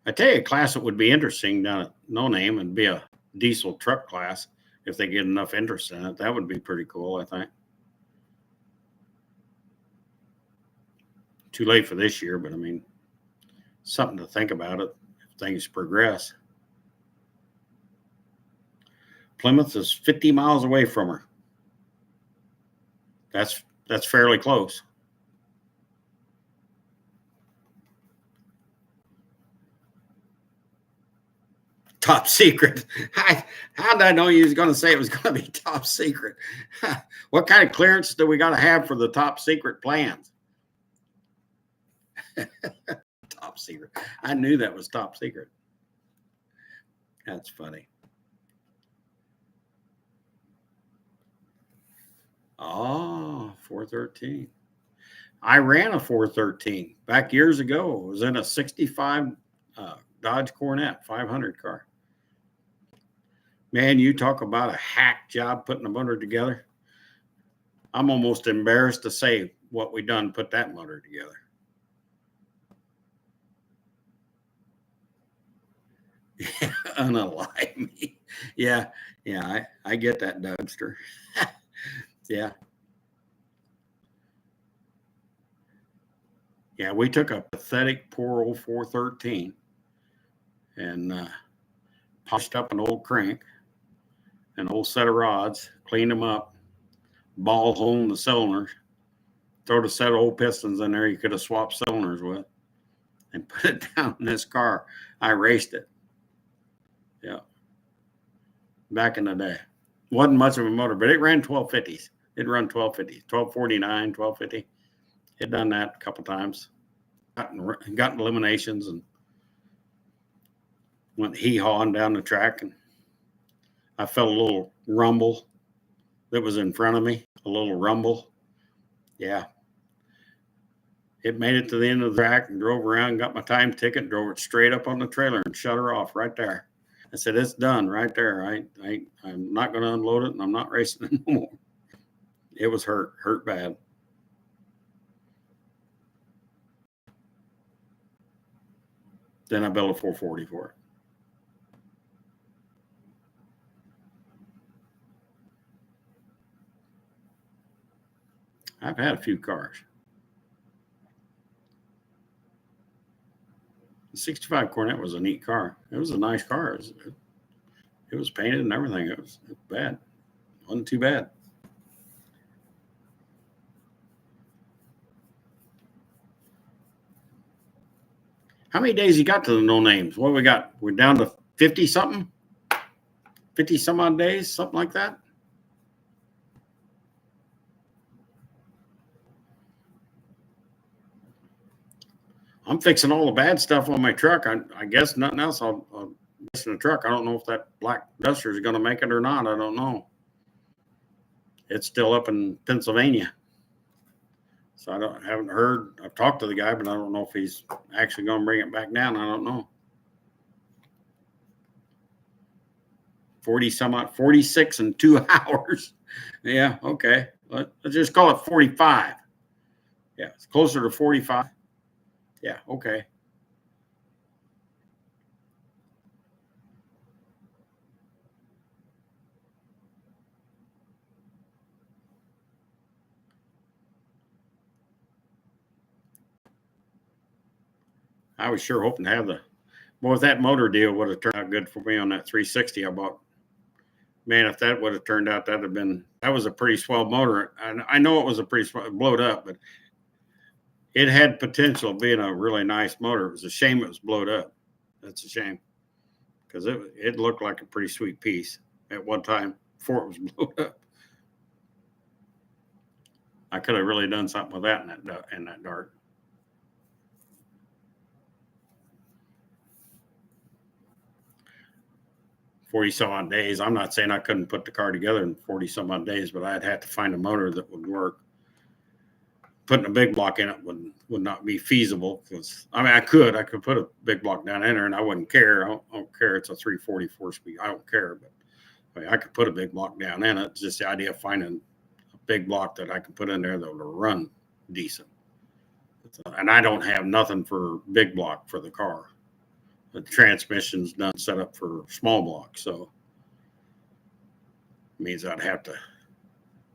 I tell you, a class that would be interesting down at No Name and be a diesel truck class if they get enough interest in it. That would be pretty cool, I think. Too late for this year, but I mean, something to think about it if things progress. Plymouth is 50 miles away from her. That's fairly close. Top secret. How did I know you was going to say it was going to be top secret? What kind of clearance do we got to have for the top secret plans? Top secret. I knew that was top secret. That's funny. Oh, 413. I ran a 413 back years ago. It was in a 65 Dodge Corvette 500 car. Man, you talk about a hack job putting a motor together. I'm almost embarrassed to say what we done put that motor together. Unalive me. Yeah, I get that, Dubster. Yeah. Yeah, we took a pathetic, poor old 413 and polished up an old crank, an old set of rods, cleaned them up, ball hone the cylinders, throw a set of old pistons in there you could have swapped cylinders with, and put it down in this car. I raced it. Yeah. Back in the day. Wasn't much of a motor, but it ran 1250s. It run 1250s, 1249, 1250. It done that a couple times. Gotten eliminations and went hee-hawing down the track, and I felt a little rumble that was in front of me, a little rumble. Yeah. It made it to the end of the track and drove around, got my time ticket, drove it straight up on the trailer and shut her off right there. I said, it's done right there. I'm not going to unload it, and I'm not racing it no more. It was hurt bad. Then I built a 440 for it. I've had a few cars. The 65 Corvette was a neat car. It was a nice car. It was painted and everything. It was bad. It wasn't too bad. How many days you got to the no names? What we got? We're down to 50 something, 50 some odd days, something like that. I'm fixing all the bad stuff on my truck. I guess nothing else. I'll mess in the truck. I don't know if that black duster is going to make it or not. I don't know. It's still up in Pennsylvania. So haven't heard. I've talked to the guy, but I don't know if he's actually going to bring it back down. I don't know. 40 some odd, 46 in 2 hours. Yeah, okay. Let's just call it 45. Yeah, it's closer to 45. Yeah, okay. I was sure hoping to have well, if that motor deal would have turned out good for me on that 360 I bought. Man, if that would have turned out, that was a pretty swell motor. And I know it was a pretty swell, blowed up, but it had potential of being a really nice motor. It was a shame it was blowed up. That's a shame, because it looked like a pretty sweet piece at one time before it was blowed up. I could have really done something with that in that Dart. 40 some odd days. I'm not saying I couldn't put the car together in 40 some odd days, but I'd have to find a motor that would work. Putting a big block in it would not be feasible, because I mean I could put a big block down in there and I wouldn't care. I don't care. It's a 340 4-speed. I don't care, but I mean, I could put a big block down in it. It's just the idea of finding a big block that I can put in there that will run decent. And I don't have nothing for big block for the car. The transmission's done set up for small block, so it means I'd have to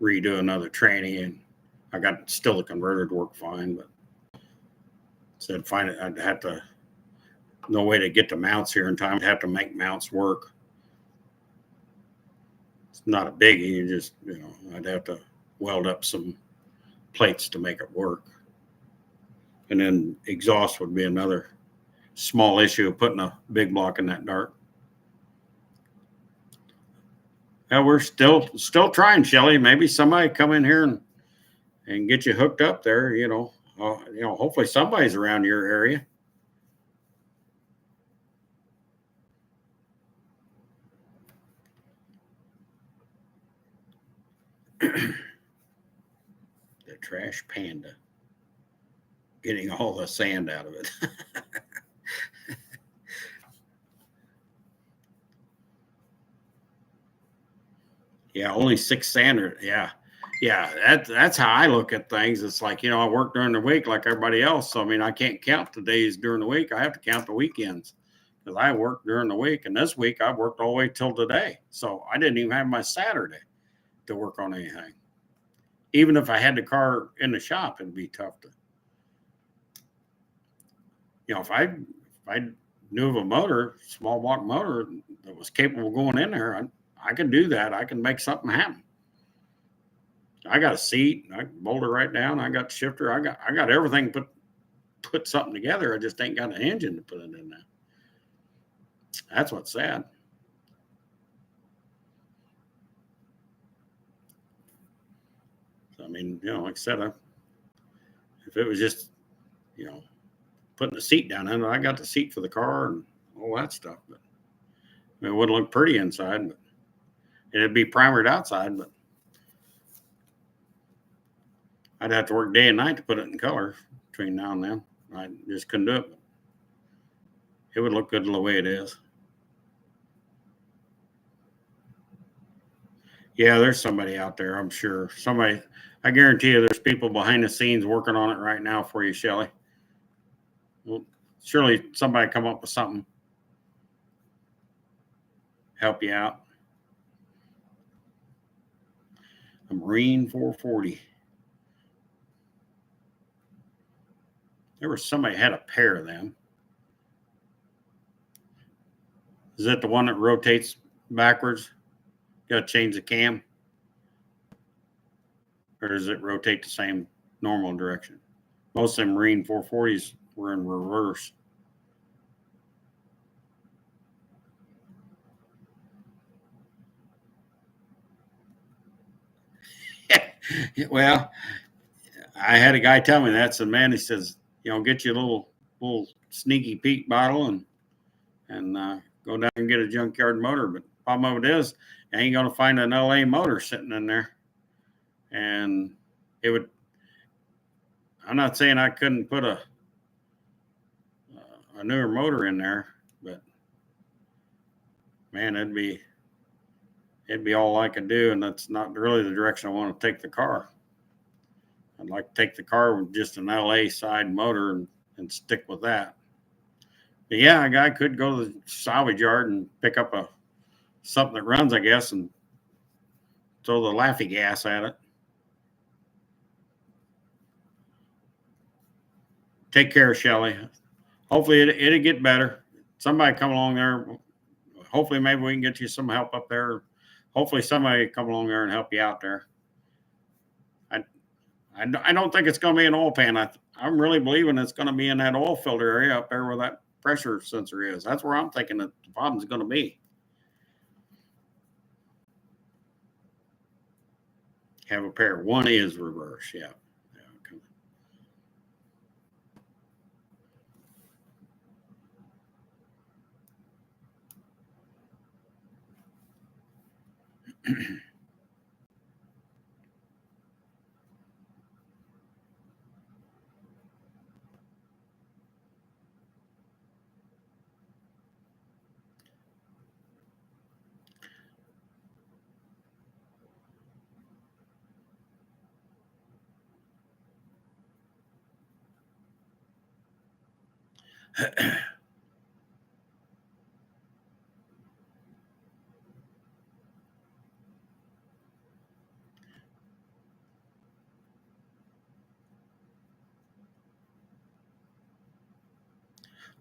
redo another tranny, and I got still the converter to work fine, but said find it. I'd have to no way to get the mounts here in time. I'd have to make mounts work. It's not a biggie. You just I'd have to weld up some plates to make it work, and then exhaust would be another small issue of putting a big block in that Dart. Yeah, we're still trying, Shelly. Maybe somebody come in here and get you hooked up there. Hopefully somebody's around your area. The trash panda, getting all the sand out of it. Yeah, only 6 sander. Yeah. That's how I look at things. It's like, I work during the week like everybody else. So, I mean, I can't count the days during the week. I have to count the weekends, because I work during the week. And this week I worked all the way till today. So I didn't even have my Saturday to work on anything. Even if I had the car in the shop, it'd be tough to, if I knew of a motor, small block motor that was capable of going in there, I can do that. I can make something happen. I got a seat. I can bolt it right down. I got the shifter. I got everything put something together. I just ain't got an engine to put it in there. That's what's sad. So, I mean, like I said, if it was just, putting the seat down in it, I got the seat for the car and all that stuff, but it wouldn't look pretty inside, and it'd be primered outside, but I'd have to work day and night to put it in color between now and then. I just couldn't do it. It would look good the way it is. Yeah, there's somebody out there, I'm sure. I guarantee you there's people behind the scenes working on it right now for you, Shelly. Well, surely somebody come up with something. Help you out. A Marine 440. There was somebody had a pair of them. Is that the one that rotates backwards? Got to change the cam? Or does it rotate the same normal direction? Most of them Marine 440s were in reverse. Well, I had a guy tell me that's the man. He says, get you a little sneaky Pete bottle and go down and get a junkyard motor. But problem of it is, I ain't gonna find an LA motor sitting in there. And it would. I'm not saying I couldn't put a newer motor in there, but man, it'd be all I could do, and that's not really the direction I want to take the car. I'd like to take the car with just an LA side motor and stick with that. But yeah, a guy could go to the salvage yard and pick up something that runs, I guess, and throw the Laffy gas at it. Take care, Shelly. Hopefully it'll get better. Somebody come along there. Hopefully maybe we can get you some help up there. Hopefully somebody come along there and help you out there. I don't think it's going to be an oil pan. I'm really believing it's going to be in that oil filter area up there where that pressure sensor is. That's where I'm thinking that the problem's going to be. Have a pair. One is reverse. Yeah. Okay.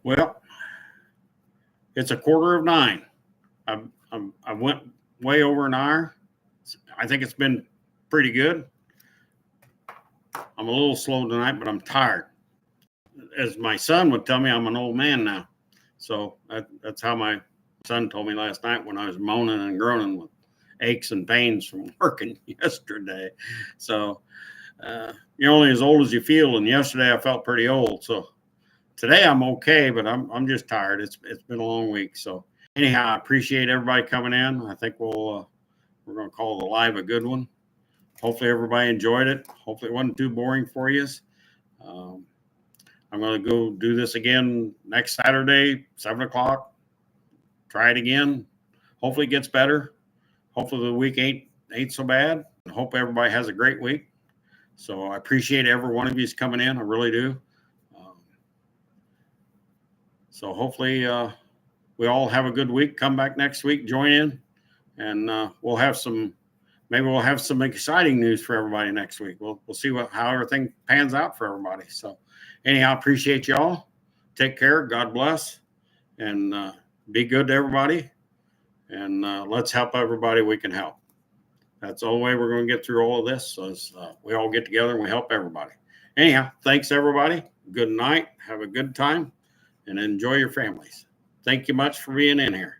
Well, it's 8:45. I went way over an hour. I think it's been pretty good. I'm a little slow tonight, but I'm tired. As my son would tell me, I'm an old man now. So that's how my son told me last night when I was moaning and groaning with aches and pains from working yesterday. So you're only as old as you feel. And yesterday I felt pretty old. So today I'm okay, but I'm just tired. It's been a long week. So anyhow, I appreciate everybody coming in. I think we're going to call the live a good one. Hopefully everybody enjoyed it. Hopefully it wasn't too boring for you. I'm going to go do this again next Saturday, 7:00. Try it again. Hopefully it gets better. Hopefully the week ain't so bad. I hope everybody has a great week. So I appreciate every one of you coming in. I really do. So hopefully we all have a good week. Come back next week, join in, and we'll have some exciting news for everybody next week. We'll see how everything pans out for everybody. So anyhow, appreciate y'all. Take care. God bless, and be good to everybody. And let's help everybody we can help. That's the only way we're going to get through all of this. So we all get together and we help everybody. Anyhow, thanks everybody. Good night. Have a good time and enjoy your families. Thank you much for being in here.